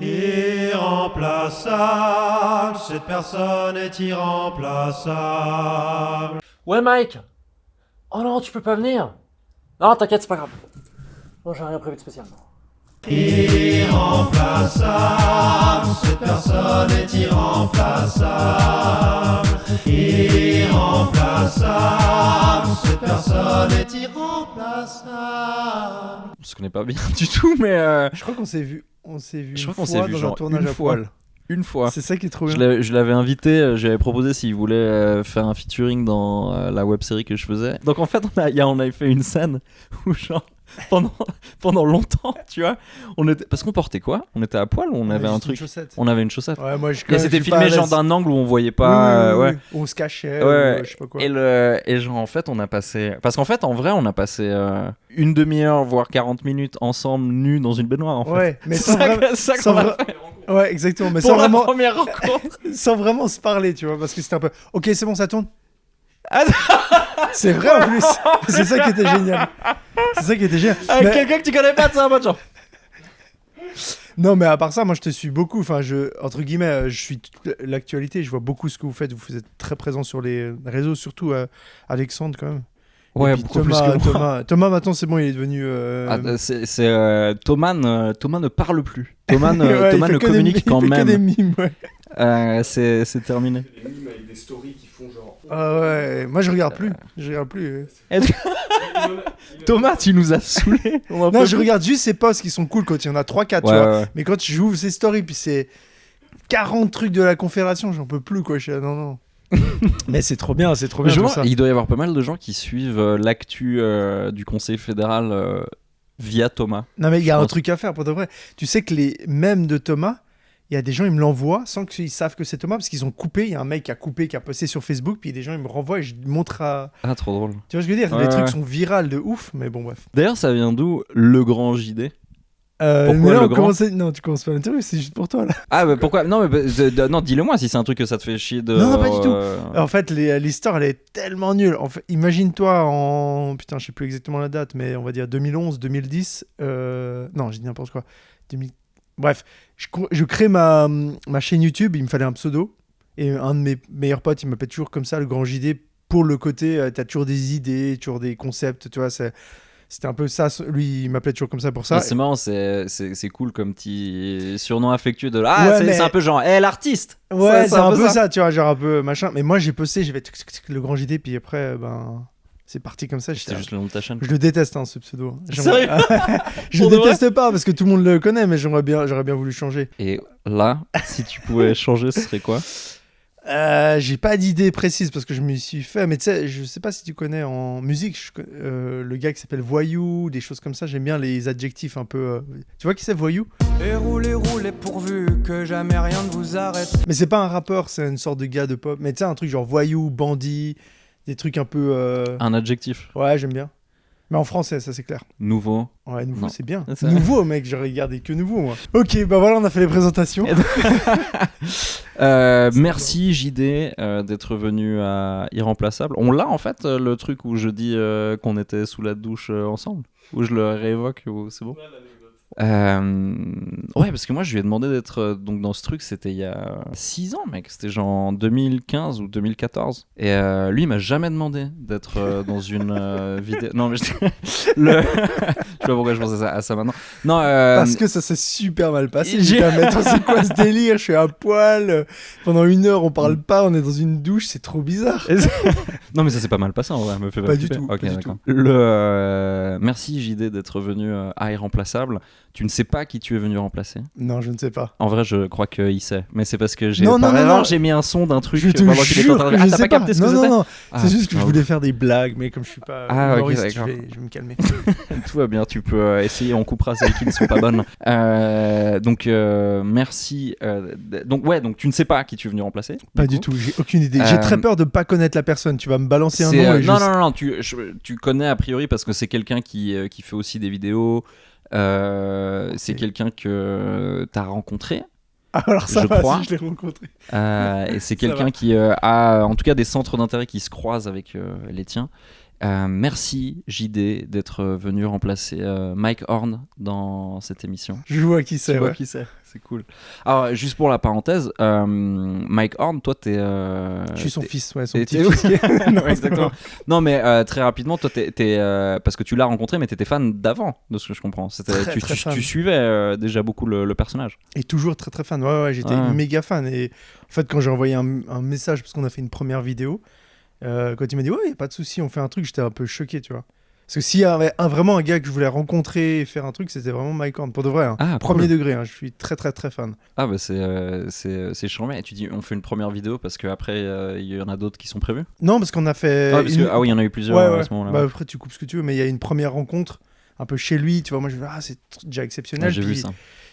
Irremplaçable, cette personne est irremplaçable. Ouais, Mike. Oh non, tu peux pas venir. Non, t'inquiète, c'est pas grave. Non, j'ai rien prévu de spécial. Irremplaçable, cette personne est irremplaçable. Irremplaçable, cette personne est irremplaçable. On se connaît pas bien du tout, mais Je crois qu'on s'est vu. je crois qu'on s'est vu dans un genre tournage une à fois. poil. Une fois. C'est ça qui est trop bien. Je l'avais invité, je lui avais proposé s'il voulait faire un featuring dans la web série que je faisais. Donc en fait, on avait fait une scène où genre pendant longtemps, tu vois, parce qu'on portait quoi ? On était à poil ou on avait un truc ? On avait une chaussette. Ouais, moi je. Et c'était filmé genre d'un angle où on voyait pas. Oui, ouais. On se cachait. Ouais. Je sais pas quoi. Et genre en fait on a passé, parce qu'en fait en vrai on a passé une demi-heure voire 40 minutes ensemble nus dans une baignoire en fait. Ouais, mais C'est sans vraiment. ça qu'on a fait. Ouais, exactement. Mais Pour sans la vraiment. première rencontre. Sans vraiment se parler, tu vois, parce que c'était un peu. Ok, c'est bon, ça tourne. Ah, C'est vrai en plus. C'est ça qui était génial. C'est ça qui était génial. avec Mais- quelqu'un que tu connais pas, c'est un bon genre. Non, mais à part ça, moi je te suis beaucoup. Enfin, entre guillemets, je suis toute l'actualité. Je vois beaucoup ce que vous faites. Vous êtes très présent sur les réseaux, surtout Alexandre quand même. Ouais, Et puis beaucoup Thomas, plus que moi. Thomas, maintenant c'est bon, il est devenu. Thomas ne parle plus. Thomas Ouais, Thomas il fait ne que des communique mimes, quand il fait que des même. mimes, ouais. C'est terminé. Des mimes avec des stories qui font genre. Ah ouais, moi je regarde plus. Je regarde plus. Thomas, tu nous as saoulés. Non, je regarde juste ces posts qui sont cool quand il y en a 3-4, tu vois. Mais quand j'ouvre ces stories, puis c'est 40 trucs de la Confédération, j'en peux plus, quoi. Non. Mais c'est trop bien tout ça. Il doit y avoir pas mal de gens qui suivent l'actu du Conseil fédéral via Thomas. Non, mais il y a je un pense. truc à faire pour de vrai. Tu sais que les mèmes de Thomas, il y a des gens, ils me l'envoient sans qu'ils savent que c'est Thomas parce qu'ils ont coupé. Il y a un mec qui a coupé, qui a posté sur Facebook, puis des gens, ils me renvoient et je montre à. Ah, trop drôle. Tu vois ce que je veux dire? Ouais, Les trucs ouais. sont virales de ouf, mais bon, bref. D'ailleurs, ça vient d'où le grand JD? Pourquoi mais là, le on grand commence non, tu commences pas l'interview, c'est juste pour toi là. Ah, bah pourquoi? Non, mais non, dis-le moi si c'est un truc que ça te fait chier de. Non, pas du tout. En fait, l'histoire, elle est tellement nulle. En fait, imagine-toi en. Putain, je sais plus exactement la date, mais on va dire 2011, 2010. Non, j'ai dit n'importe quoi. 2000... Bref, je crée ma chaîne YouTube, il me fallait un pseudo. Et un de mes meilleurs potes, il m'appelle toujours comme ça, le grand JD, pour le côté, t'as toujours des idées, toujours des concepts, tu vois, c'était un peu ça. Lui, il m'appelait toujours comme ça pour ça. Et c'est marrant, c'est cool comme petit surnom affectueux de. Ah, Ouais, c'est un peu genre, l'artiste! Ouais, c'est un peu ça. ça, tu vois, genre un peu machin. Mais moi, j'ai posté, j'avais le grand JD, puis après, c'est parti comme ça. C'était juste le nom de ta chaîne. Je le déteste, ce pseudo. Sérieux? Je le Pour de déteste pas parce que tout le monde le connaît, mais j'aurais bien voulu changer. Et là, si tu pouvais changer, ce serait quoi? J'ai pas d'idée précise parce que je me suis fait, mais tu sais, je sais pas si tu connais en musique, le gars qui s'appelle Voyou, des choses comme ça, j'aime bien les adjectifs un peu. Tu vois qui c'est Voyou? Et roulez pourvu que jamais rien ne vous arrête. Mais c'est pas un rappeur, c'est une sorte de gars de pop, mais tu sais, un truc genre Voyou, bandit, des trucs un peu. Un adjectif. Ouais, j'aime bien. Mais en français, ça c'est clair. Nouveau. Ouais, nouveau, Non. c'est bien. C'est Nouveau, mec, j'ai regardé que nouveau, moi. Ok, bah voilà, on a fait les présentations. Merci JD d'être venu à Irremplaçable. On l'a en fait, le truc où je dis qu'on était sous la douche ensemble, où je le réévoque, c'est bon. Ouais, parce que moi je lui ai demandé d'être donc dans ce truc, c'était il y a 6 ans, mec, c'était genre en 2015 ou 2014. Et lui il m'a jamais demandé d'être dans une vidéo. Non, mais je sais pas pourquoi je pensais à ça maintenant. Non, Parce que ça s'est super mal passé. J'ai dit, mais attends, c'est quoi ce délire? Je suis à poil. Pendant 1 heure, on parle pas, on est dans une douche, c'est trop bizarre. Non, mais ça s'est pas mal passé en vrai, me fait Pas du flipper. tout, Ok, pas du d'accord. tout. Merci JD d'être venu à Irremplaçable. Tu ne sais pas qui tu es venu remplacer? Non, je ne sais pas. En vrai, je crois qu'il sait, mais c'est parce que j'ai Non, par non, erreur, non. j'ai mis un son d'un truc Je te pendant qu'il était en jure train que de. je T'as sais pas pas. capté ce que Non, c'était? non. Ah, C'est juste que je putain, voulais faire des blagues, mais comme je suis pas Ah, ok, humoriste, d'accord. je vais me calmer. Tout va bien, tu peux essayer, on coupera celles qui ne sont pas bonnes. Donc merci. Donc tu ne sais pas qui tu es venu remplacer? Pas du tout, j'ai aucune idée. J'ai très peur de pas connaître la personne. Tu vas me balancer un nom et non, tu connais a priori parce que c'est quelqu'un qui fait aussi des vidéos. C'est quelqu'un que tu as rencontré. Alors ça je va, crois. si je l'ai rencontré. Et c'est quelqu'un qui a en tout cas des centres d'intérêt qui se croisent avec les tiens. Merci JD d'être venu remplacer Mike Horn dans cette émission. Je vois qui c'est. Tu vois Ouais. qui c'est, c'est cool. Alors, juste pour la parenthèse, Mike Horn, toi, t'es. Je suis son fils, ouais, son t'es- petit-fils. Ouais, exactement. Non, mais très rapidement, toi, parce que tu l'as rencontré, mais t'étais fan d'avant, de ce que je comprends. Très, très fan. Tu suivais déjà beaucoup le personnage. Et toujours très très fan. Ouais, j'étais Ouais. méga fan. Et en fait, quand j'ai envoyé un message, parce qu'on a fait une première vidéo, quand il m'a dit ouais, y a pas de souci, on fait un truc, j'étais un peu choqué, tu vois. Parce que s'il y avait vraiment un gars que je voulais rencontrer et faire un truc, c'était vraiment Mike Horn, pour de vrai. Hein. Ah, Premier cool. degré, hein, je suis très très très fan. Ah, bah c'est charmant. Et tu dis, on fait une première vidéo parce qu'après, il y en a d'autres qui sont prévus. Non, parce qu'on a fait. Ah, parce que, oui, il y en a eu plusieurs Ouais, à ouais. ce moment-là. Bah, après, tu coupes ce que tu veux, mais il y a une première rencontre un peu chez lui, tu vois. Moi, je vais c'est déjà exceptionnel. Ouais, j'ai vu puis, ça.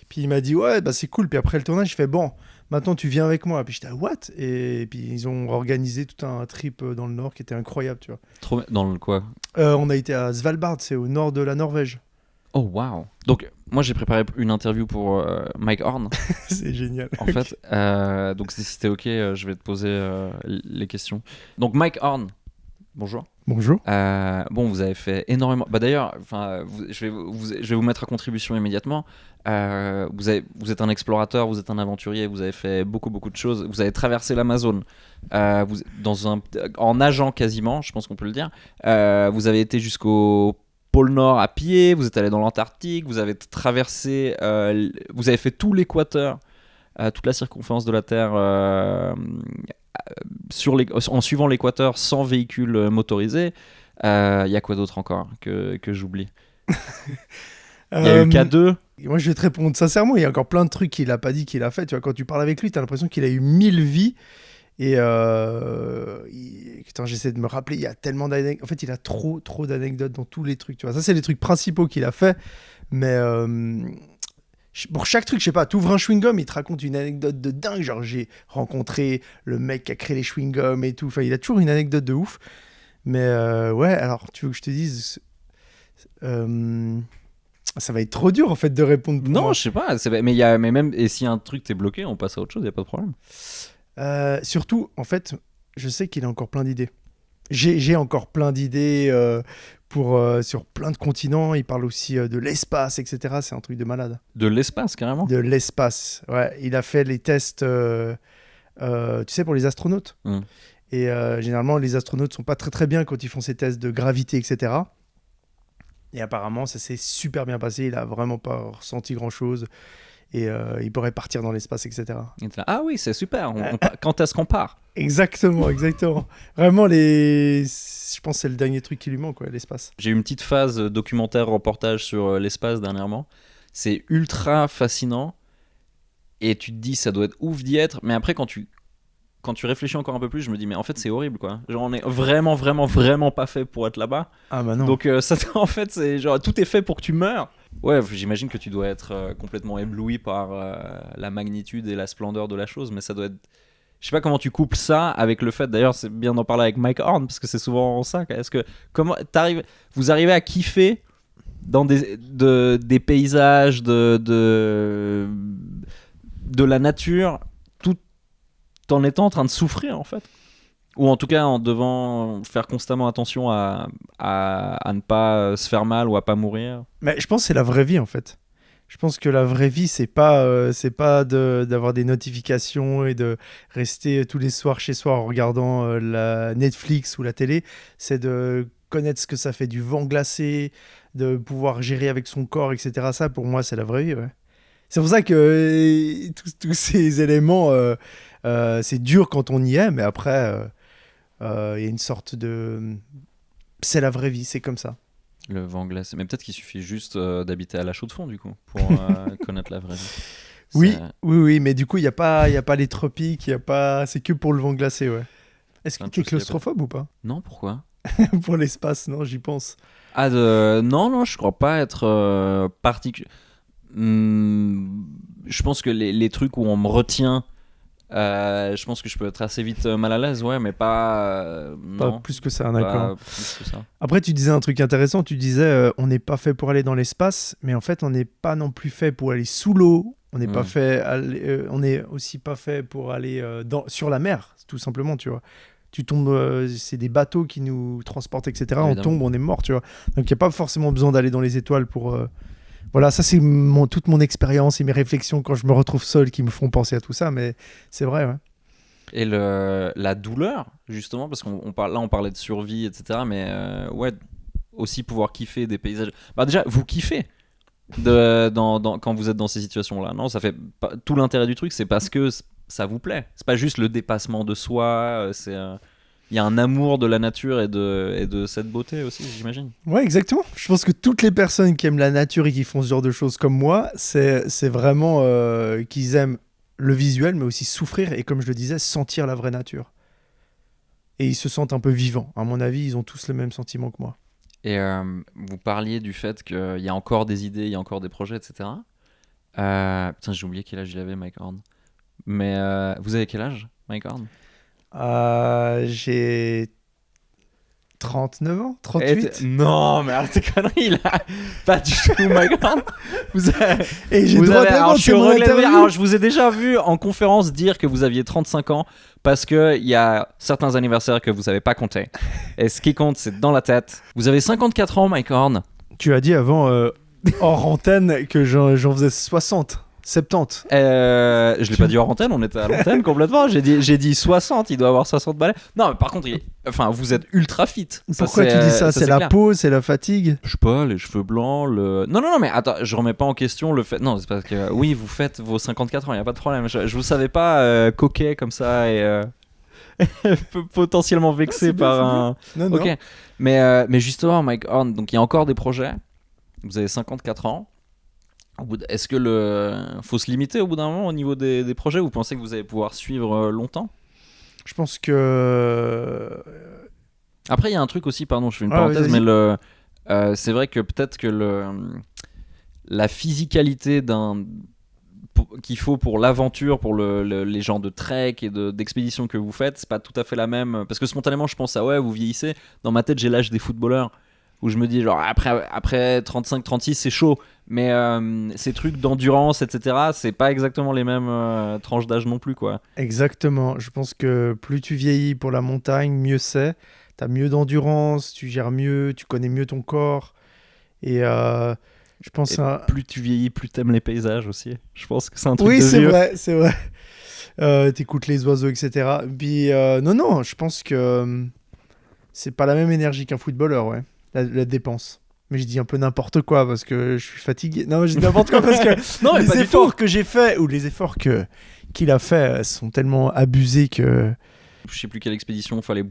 puis il m'a dit ouais, bah c'est cool. Puis après le tournage, je fais bon, maintenant tu viens avec moi. Puis j'étais what? Et puis ils ont organisé tout un trip dans le nord qui était incroyable, tu vois. Trop dans le quoi? On a été à Svalbard, c'est au nord de la Norvège. Oh, waouh. Donc, moi, j'ai préparé une interview pour Mike Horn. C'est génial. En fait, donc si c'était ok, je vais te poser les questions. Donc Mike Horn, bonjour. Bonjour. Bon, vous avez fait énormément. Bah d'ailleurs, je vais vous mettre à contribution immédiatement. Vous êtes un explorateur, vous êtes un aventurier, vous avez fait beaucoup de choses. Vous avez traversé l'Amazone en nageant quasiment, je pense qu'on peut le dire. Vous avez été jusqu'au pôle Nord à pied, vous êtes allé dans l'Antarctique, vous avez traversé, vous avez fait tout l'équateur, toute la circonférence de la Terre en suivant l'équateur sans véhicule motorisé. Il y a quoi d'autre encore que j'oublie? Il y a eu le K2. Moi, je vais te répondre sincèrement, il y a encore plein de trucs qu'il a pas dit qu'il a fait. Tu vois, quand tu parles avec lui, tu as l'impression qu'il a eu 1000 vies. Et Putain, j'essaie de me rappeler, il y a tellement d'anecdotes. En fait, il a trop d'anecdotes dans tous les trucs. Tu vois, ça, c'est les trucs principaux qu'il a fait. Mais pour chaque truc, je sais pas, t'ouvres un chewing-gum, il te raconte une anecdote de dingue. Genre, j'ai rencontré le mec qui a créé les chewing-gums et tout. Enfin, il a toujours une anecdote de ouf. Mais ouais, alors, tu veux que je te dise. Ça va être trop dur en fait de répondre pour Non, moi. je sais pas. Mais même et si un truc t'es bloqué, on passe à autre chose, y a pas de problème. Surtout, en fait, je sais qu'il a encore plein d'idées. J'ai encore plein d'idées sur plein de continents. Il parle aussi de l'espace, etc. C'est un truc de malade. De l'espace carrément. De l'espace, ouais. Il a fait les tests, tu sais, pour les astronautes. Mm. Et généralement, les astronautes sont pas très bien quand ils font ces tests de gravité, etc. Et apparemment, ça s'est super bien passé. Il a vraiment pas ressenti grand-chose. Et il pourrait partir dans l'espace, etc. Et t'es là, ah oui, c'est super. Quand est-ce qu'on part? Exactement. Vraiment, je pense que c'est le dernier truc qui lui manque, ouais, l'espace. J'ai eu une petite phase documentaire reportage sur l'espace dernièrement. C'est ultra fascinant. Et tu te dis, ça doit être ouf d'y être. Mais après, quand tu réfléchis encore un peu plus, je me dis, mais en fait, c'est horrible, quoi. Genre, on est vraiment pas fait pour être là-bas. Ah bah non. Donc, en fait, c'est genre, tout est fait pour que tu meurs. Ouais, j'imagine que tu dois être complètement ébloui par la magnitude et la splendeur de la chose, mais ça doit être. Je sais pas comment tu couples ça avec le fait. D'ailleurs, c'est bien d'en parler avec Mike Horn parce que c'est souvent ça. Est-ce que vous arrivez à kiffer dans des paysages de la nature tout en étant en train de souffrir en fait, ou en tout cas en devant faire constamment attention à ne pas se faire mal ou à pas mourir. Mais je pense que c'est la vraie vie, en fait. Je pense que la vraie vie, c'est pas d'avoir des notifications et de rester tous les soirs chez soi en regardant la Netflix ou la télé. C'est de connaître ce que ça fait du vent glacé, de pouvoir gérer avec son corps, etc. Ça, pour moi, c'est la vraie vie, ouais. C'est pour ça que tous ces éléments, c'est dur quand on y est, mais après, il y a une sorte de... C'est la vraie vie, c'est comme ça. Le vent glacé. Mais peut-être qu'il suffit juste d'habiter à la Chaux-de-Fonds du coup pour connaître la vraie vie. Oui, mais du coup, il n'y a pas les tropiques, c'est que pour le vent glacé, ouais. Est-ce que tu es claustrophobe ou pas? Non, pourquoi? Pour l'espace, non, j'y pense. Non, je crois pas être particulier. Je pense que les trucs où on me retient, je pense que je peux être assez vite mal à l'aise, ouais, mais pas... Pas non, plus que ça, pas d'accord. plus que ça. Après, tu disais un truc intéressant, tu disais on n'est pas fait pour aller dans l'espace, mais en fait, on n'est pas non plus fait pour aller sous l'eau, on n'est pas fait on n'est aussi pas fait pour aller sur la mer, tout simplement, tu vois. Tu tombes, c'est des bateaux qui nous transportent, etc. On Évidemment. tombe, on est mort, tu vois. Donc il n'y a pas forcément besoin d'aller dans les étoiles pour. Voilà, ça c'est toute mon expérience et mes réflexions quand je me retrouve seul qui me font penser à tout ça, mais c'est vrai, ouais. Et la douleur, justement, parce qu'on là on parlait de survie, etc. Mais ouais, aussi pouvoir kiffer des paysages. Bah déjà, vous kiffez quand vous êtes dans ces situations-là. Non, ça fait tout l'intérêt du truc, c'est parce que ça vous plaît. C'est pas juste le dépassement de soi. Il y a un amour de la nature et de cette beauté aussi, j'imagine. Ouais, exactement. Je pense que toutes les personnes qui aiment la nature et qui font ce genre de choses comme moi, c'est vraiment qu'ils aiment le visuel, mais aussi souffrir et, comme je le disais, sentir la vraie nature. Et ils se sentent un peu vivants. À mon avis, ils ont tous le même sentiment que moi. Et vous parliez du fait qu'il y a encore des idées, il y a encore des projets, etc. Putain, j'ai oublié quel âge il avait, Mike Horn. Mais vous avez quel âge, Mike Horn? J'ai 39 ans, 38. Non, mais arrête tes conneries là. Pas du tout, Mike Horn. Vous avez... Et j'ai Vous droit avez- de alors, répondre, je suis c'est mon au regret de vous dire- interview. alors, je vous ai déjà vu en conférence dire que vous aviez 35 ans parce qu'il y a certains anniversaires que vous savez pas compter. Et ce qui compte, c'est dans la tête. Vous avez 54 ans, Mike Horn. Tu as dit avant, hors antenne, que j'en faisais 60, 70. Je l'ai pas dit hors antenne, on était à l'antenne complètement. J'ai dit 60, il doit avoir 60 balais. Non, mais par contre, enfin, vous êtes ultra fit. Ça, Pourquoi tu dis ça? C'est la clair. peau, c'est la fatigue? Je sais pas, les cheveux blancs, Non, mais attends, je remets pas en question le fait... Non, c'est parce que, oui, vous faites vos 54 ans, y a pas de problème. Je vous savais pas coquet comme ça et potentiellement vexé c'est bien, par c'est un... Non, non. Ok, mais justement, Mike Horn, donc il y a encore des projets. Vous avez 54 ans. Est-ce que faut se limiter au bout d'un moment au niveau des projets? Vous pensez que vous allez pouvoir suivre longtemps? Je pense que... Après, il y a un truc aussi, pardon, je fais une Ah, parenthèse, vas-y. mais c'est vrai que peut-être que la physicalité qu'il faut pour l'aventure, pour les genres de trek et d'expédition que vous faites, c'est pas tout à fait la même. Parce que spontanément, je pense ouais, vous vieillissez. Dans ma tête, j'ai l'âge des footballeurs. Où je me dis, genre, après 35-36, c'est chaud. Mais ces trucs d'endurance, etc., c'est pas exactement les mêmes tranches d'âge non plus, quoi. Exactement. Je pense que plus tu vieillis pour la montagne, mieux c'est. Tu as mieux d'endurance, tu gères mieux, tu connais mieux ton corps. Et je pense... Et plus tu vieillis, plus t'aimes les paysages aussi. Je pense que c'est un truc Oui, de c'est vieux. vrai, c'est vrai. T'écoutes les oiseaux, etc. Puis, non, je pense que c'est pas la même énergie qu'un footballeur, ouais. La dépense. Mais je dis un peu n'importe quoi parce que je suis fatigué. Non, je dis n'importe quoi parce que Non, mais pas les du efforts que j'ai fait ou les efforts qu'il a fait sont tellement abusés que... Je sais plus quelle expédition, fallait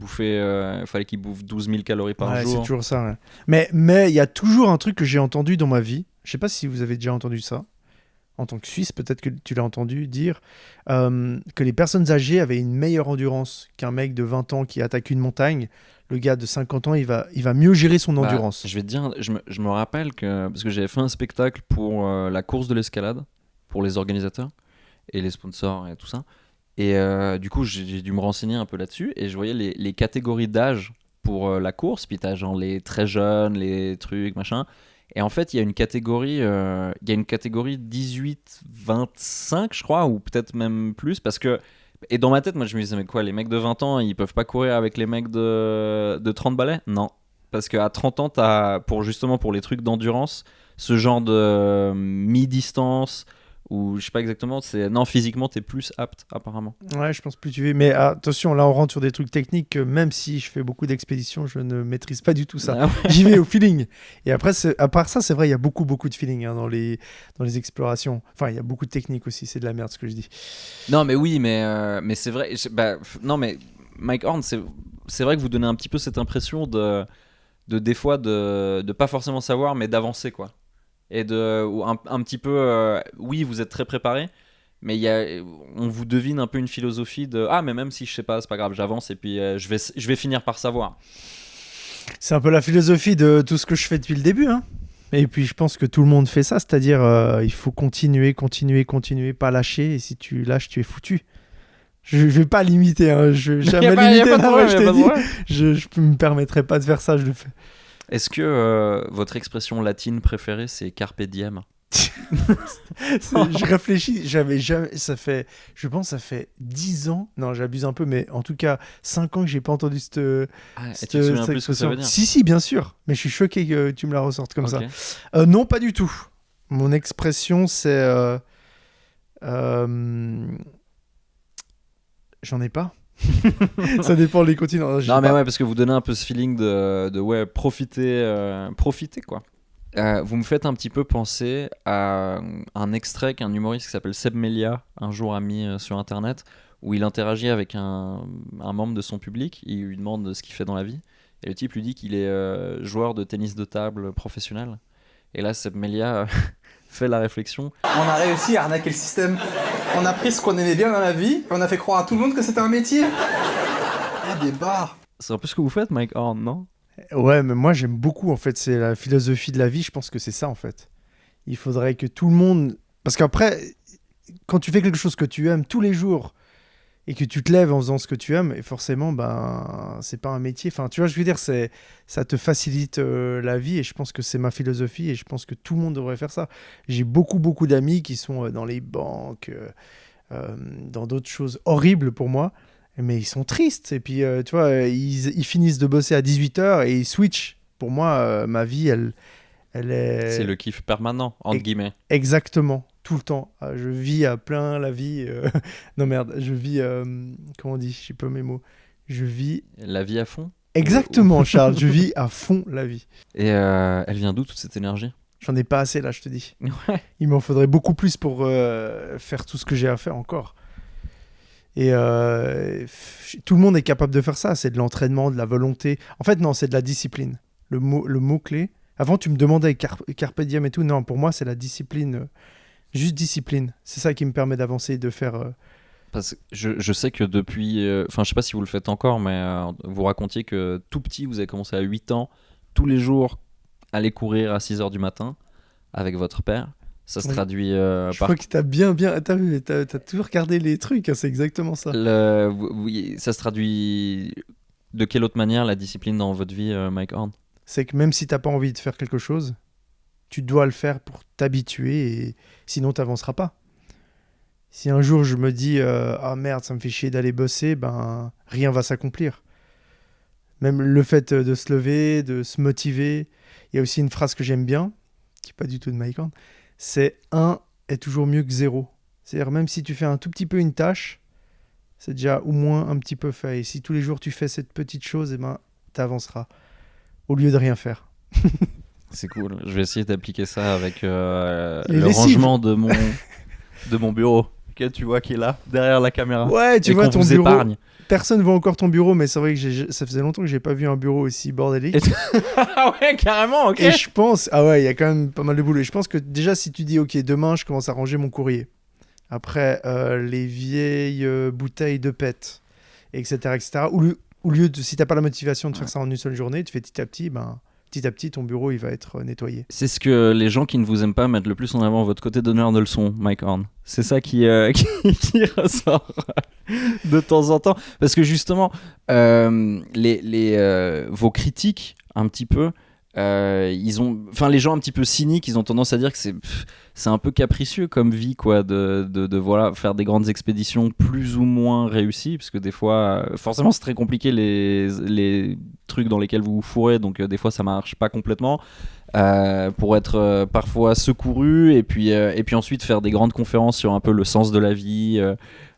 qu'il bouffe 12 000 calories par Ouais, c'est jour. toujours ça. Ouais. Mais il y a toujours un truc que j'ai entendu dans ma vie. Je sais pas si vous avez déjà entendu ça. En tant que Suisse, peut-être que tu l'as entendu dire que les personnes âgées avaient une meilleure endurance qu'un mec de 20 ans qui attaque une montagne. Le gars de 50 ans, il va mieux gérer son endurance. Je vais te dire, je me rappelle que, parce que j'avais fait un spectacle pour la course de l'escalade, pour les organisateurs et les sponsors et tout ça. Et du coup, j'ai dû me renseigner un peu là-dessus et je voyais les catégories d'âge pour la course. Puis t'as genre les très jeunes, les trucs, machin. Et en fait, il y a une catégorie 18-25, je crois, ou peut-être même plus, parce que... Et dans ma tête, moi, je me disais, mais quoi, les mecs de 20 ans, ils peuvent pas courir avec les mecs de 30 balais? Non. Parce qu'à 30 ans, justement pour les trucs d'endurance, ce genre de mi-distance, ou je sais pas exactement, non, physiquement, t'es plus apte, apparemment. Ouais, je pense plus tu veux. Mais attention, là, on rentre sur des trucs techniques que même si je fais beaucoup d'expéditions, je ne maîtrise pas du tout ça. Ah ouais. J'y vais au feeling. Et après, à part ça, c'est vrai, il y a beaucoup de feeling dans les explorations. Enfin, il y a beaucoup de technique aussi. C'est de la merde ce que je dis. Non, mais oui, mais c'est vrai. Non, mais Mike Horn, c'est vrai que vous donnez un petit peu cette impression des fois de pas forcément savoir, mais d'avancer, quoi. Et ou un petit peu, oui, vous êtes très préparé, mais on vous devine un peu une philosophie de mais même si je sais pas, c'est pas grave, j'avance et puis je vais finir par savoir. C'est un peu la philosophie de tout ce que je fais depuis le début, hein. Et puis je pense que tout le monde fait ça, c'est-à-dire il faut continuer, pas lâcher, et si tu lâches, tu es foutu. Je vais pas limiter, hein. Je vais jamais limiter. Je t'ai dit, je me permettrai pas de faire ça, je le fais. Est-ce que votre expression latine préférée, c'est carpe diem? Je réfléchis, j'avais jamais. Je pense que ça fait 10 ans. Non, j'abuse un peu, mais en tout cas, 5 ans que j'ai pas entendu cette. Ah, et tu te souviens plus ce que ça veut dire? Si, bien sûr. Mais je suis choqué que tu me la ressortes comme Ok. ça. Non, pas du tout. Mon expression, c'est. J'en ai pas. Ça dépend des continents. Non, mais ouais, parce que vous donnez un peu ce feeling de ouais, profiter quoi. Vous me faites un petit peu penser à un extrait qu'un humoriste qui s'appelle Seb Melia un jour a mis sur internet où il interagit avec un membre de son public, il lui demande ce qu'il fait dans la vie et le type lui dit qu'il est joueur de tennis de table professionnel et là Seb Melia fait la réflexion. On a réussi à arnaquer le système. On a pris ce qu'on aimait bien dans la vie, et on a fait croire à tout le monde que c'était un métier. Ah, des bars. C'est un peu ce que vous faites Mike Horn, non? Ouais, mais moi j'aime beaucoup en fait, c'est la philosophie de la vie, je pense que c'est ça en fait. Il faudrait que tout le monde... Parce qu'après, quand tu fais quelque chose que tu aimes tous les jours et que tu te lèves en faisant ce que tu aimes, et forcément, ben, c'est pas un métier. Enfin, tu vois, je veux dire, ça te facilite la vie et je pense que c'est ma philosophie et je pense que tout le monde devrait faire ça. J'ai beaucoup d'amis qui sont dans les banques, dans d'autres choses horribles pour moi. Mais ils sont tristes. Et puis, tu vois, ils finissent de bosser à 18h et ils switchent. Pour moi, ma vie, elle est... C'est le kiff permanent, entre guillemets. Exactement, tout le temps. Je vis à plein la vie. Non, merde, je vis... comment on dit? Je sais pas mes mots. Je vis... La vie à fond. Exactement, Charles. Je vis à fond la vie. Et elle vient d'où toute cette énergie? J'en ai pas assez, là, je te dis. Ouais. Il m'en faudrait beaucoup plus pour faire tout ce que j'ai à faire encore. Et tout le monde est capable de faire ça. C'est de l'entraînement, de la volonté. En fait, non, c'est de la discipline. Le mot-clé. Avant, tu me demandais Carpe Diem et tout. Non, pour moi, c'est la discipline. Juste discipline. C'est ça qui me permet d'avancer et de faire... Parce que je sais que depuis... Enfin, je sais pas si vous le faites encore, mais vous racontiez que tout petit, vous avez commencé à 8 ans, tous les jours, aller courir à 6h du matin avec votre père. Ça se Oui. traduit Je par... crois que t'as toujours regardé les trucs, hein, c'est exactement ça. Oui, ça se traduit... De quelle autre manière, la discipline dans votre vie, Mike Horn? C'est que même si t'as pas envie de faire quelque chose, tu dois le faire pour t'habituer et sinon t'avanceras pas. Si un jour je me dis ah merde, ça me fait chier d'aller bosser, ben rien va s'accomplir. Même le fait de se lever, de se motiver. Il y a aussi une phrase que j'aime bien, qui est pas du tout de Mike Horn, c'est 1 est toujours mieux que 0. C'est-à-dire même si tu fais un tout petit peu une tâche, c'est déjà au moins un petit peu fait. Et si tous les jours tu fais cette petite chose, eh ben t'avanceras au lieu de rien faire. C'est cool. Je vais essayer d'appliquer ça avec Les le lessives. rangement de mon bureau. Que tu vois qui est là, derrière la caméra. Ouais, tu Et vois qu'on ton vous bureau. épargne. Personne voit encore ton bureau, mais c'est vrai que ça faisait longtemps que j'ai pas vu un bureau aussi bordélique. Ah ouais, carrément, ok. Et je pense, ah ouais, il y a quand même pas mal de boulot. Et je pense que déjà, si tu dis, ok, demain, je commence à ranger mon courrier. Après, les vieilles bouteilles de pète, etc., etc. Au lieu de, si t'as pas la motivation de faire ça en une seule journée, tu fais petit à petit, ton bureau, il va être nettoyé. C'est ce que les gens qui ne vous aiment pas mettent le plus en avant, votre côté donneur de leçons, Mike Horn. C'est ça qui ressort de temps en temps. Parce que justement, vos critiques, un petit peu, les gens un petit peu cyniques, ils ont tendance à dire que c'est un peu capricieux comme vie, quoi, de voilà, faire des grandes expéditions plus ou moins réussies, parce que des fois, forcément, c'est très compliqué les trucs dans lesquels vous vous fourrez, donc des fois, ça marche pas complètement. Pour être parfois secouru et puis ensuite faire des grandes conférences sur un peu le sens de la vie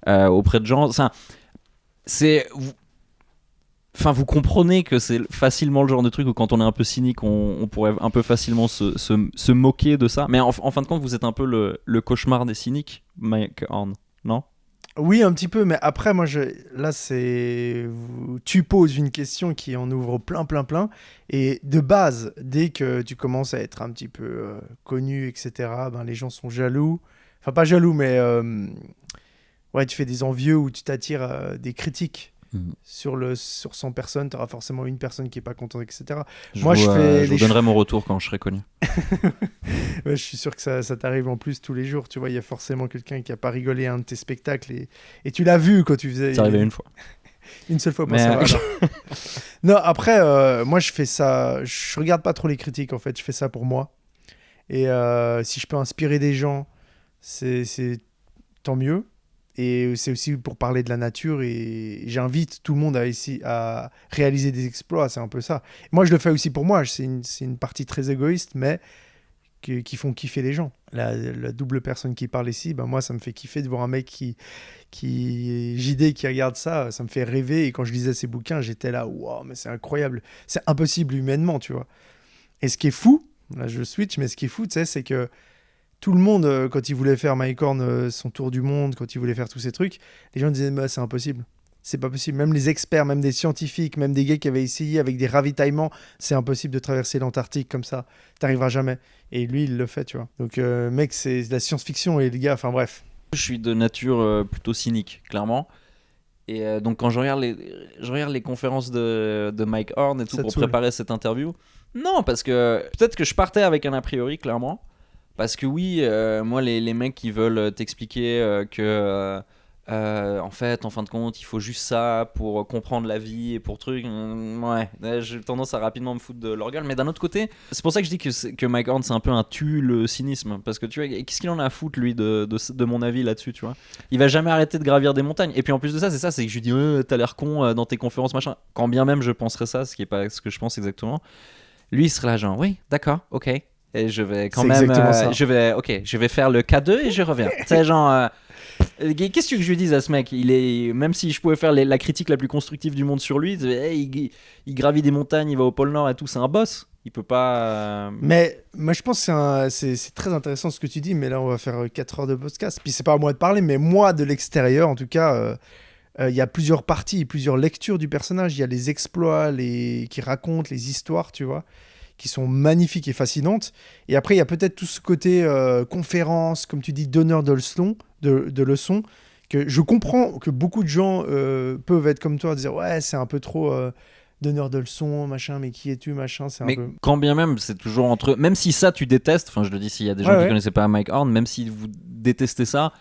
auprès de gens. Vous comprenez que c'est facilement le genre de truc où quand on est un peu cynique, on pourrait un peu facilement se moquer de ça. Mais en fin de compte, vous êtes un peu le cauchemar des cyniques, Mike Horn, non? Oui, un petit peu, mais après, moi, tu poses une question qui en ouvre plein. Et de base, dès que tu commences à être un petit peu connu, etc., ben, les gens sont jaloux. Enfin, pas jaloux, mais ouais, tu fais des envieux ou tu t'attires des critiques. Sur 100 personnes, tu auras forcément une personne qui n'est pas contente, etc. Je vous des donnerai mon retour quand je serai connu. Ouais, je suis sûr que ça t'arrive en plus tous les jours. Tu vois, il y a forcément quelqu'un qui n'a pas rigolé à un de tes spectacles et tu l'as vu quand tu faisais. C'est arrivé une fois. Une seule fois, bon, Mais ça va, alors. Non, après, moi, je fais ça. Je regarde pas trop les critiques, en fait. Je fais ça pour moi. Et si je peux inspirer des gens, c'est tant mieux. Et c'est aussi pour parler de la nature. Et j'invite tout le monde à réaliser des exploits. C'est un peu ça. Moi, je le fais aussi pour moi. C'est une partie très égoïste, mais qui font kiffer les gens. La double personne qui parle ici, ben moi, ça me fait kiffer de voir un mec qui JD qui regarde ça. Ça me fait rêver. Et quand je lisais ses bouquins, j'étais là, waouh, mais c'est incroyable. C'est impossible humainement, tu vois. Et ce qui est fou, là je switch, mais ce qui est fou, tu sais, c'est que tout le monde, quand il voulait faire Mike Horn, son tour du monde, quand il voulait faire tous ces trucs, les gens disaient, bah, c'est impossible. C'est pas possible. Même les experts, même des scientifiques, même des gars qui avaient essayé avec des ravitaillements, c'est impossible de traverser l'Antarctique comme ça. T'arriveras jamais. Et lui, il le fait, tu vois. Donc, mec, c'est de la science-fiction et les gars, enfin bref. Je suis de nature plutôt cynique, clairement. Et donc quand je regarde les conférences de Mike Horn et tout Ça te pour saoule. préparer cette interview, non, parce que peut-être que je partais avec un a priori, clairement. Parce que oui, moi, les mecs qui veulent t'expliquer que, en fait, en fin de compte, il faut juste ça pour comprendre la vie et pour trucs, ouais, j'ai tendance à rapidement me foutre de leur gueule. Mais d'un autre côté, c'est pour ça que je dis que Mike Horn, c'est un peu un le cynisme. Parce que tu vois, qu'est-ce qu'il en a à foutre, lui, de mon avis là-dessus, tu vois. Il va jamais arrêter de gravir des montagnes. Et puis en plus de ça, c'est que je lui dis, t'as l'air con dans tes conférences, machin. Quand bien même je penserais ça, ce qui est pas ce que je pense exactement. Lui, il serait là, genre, oui, d'accord, ok. Et je vais quand C'est même. exactement ça. Je vais faire le K2 et je reviens. C'est genre. Qu'est-ce que je lui dis à ce mec? Même si je pouvais faire la critique la plus constructive du monde sur lui, il gravit des montagnes, il va au pôle Nord et tout, c'est un boss. Il peut pas. Mais moi, je pense que c'est très intéressant ce que tu dis, mais là, on va faire 4 heures de podcast. Puis c'est pas à moi de parler, mais moi, de l'extérieur, en tout cas, il y a plusieurs parties, plusieurs lectures du personnage. Il y a les exploits qui racontent les histoires, tu vois, qui sont magnifiques et fascinantes. Et après, il y a peut-être tout ce côté conférence, comme tu dis, donneur de leçons, que je comprends que beaucoup de gens peuvent être comme toi, dire ouais, c'est un peu trop donneur de leçons, machin, mais qui es-tu, machin, c'est Mais un peu... quand bien même, c'est toujours entre eux. Même si ça, tu détestes, enfin, je le dis s'il y a des gens qui connaissaient pas Mike Horn, même si vous détestez ça,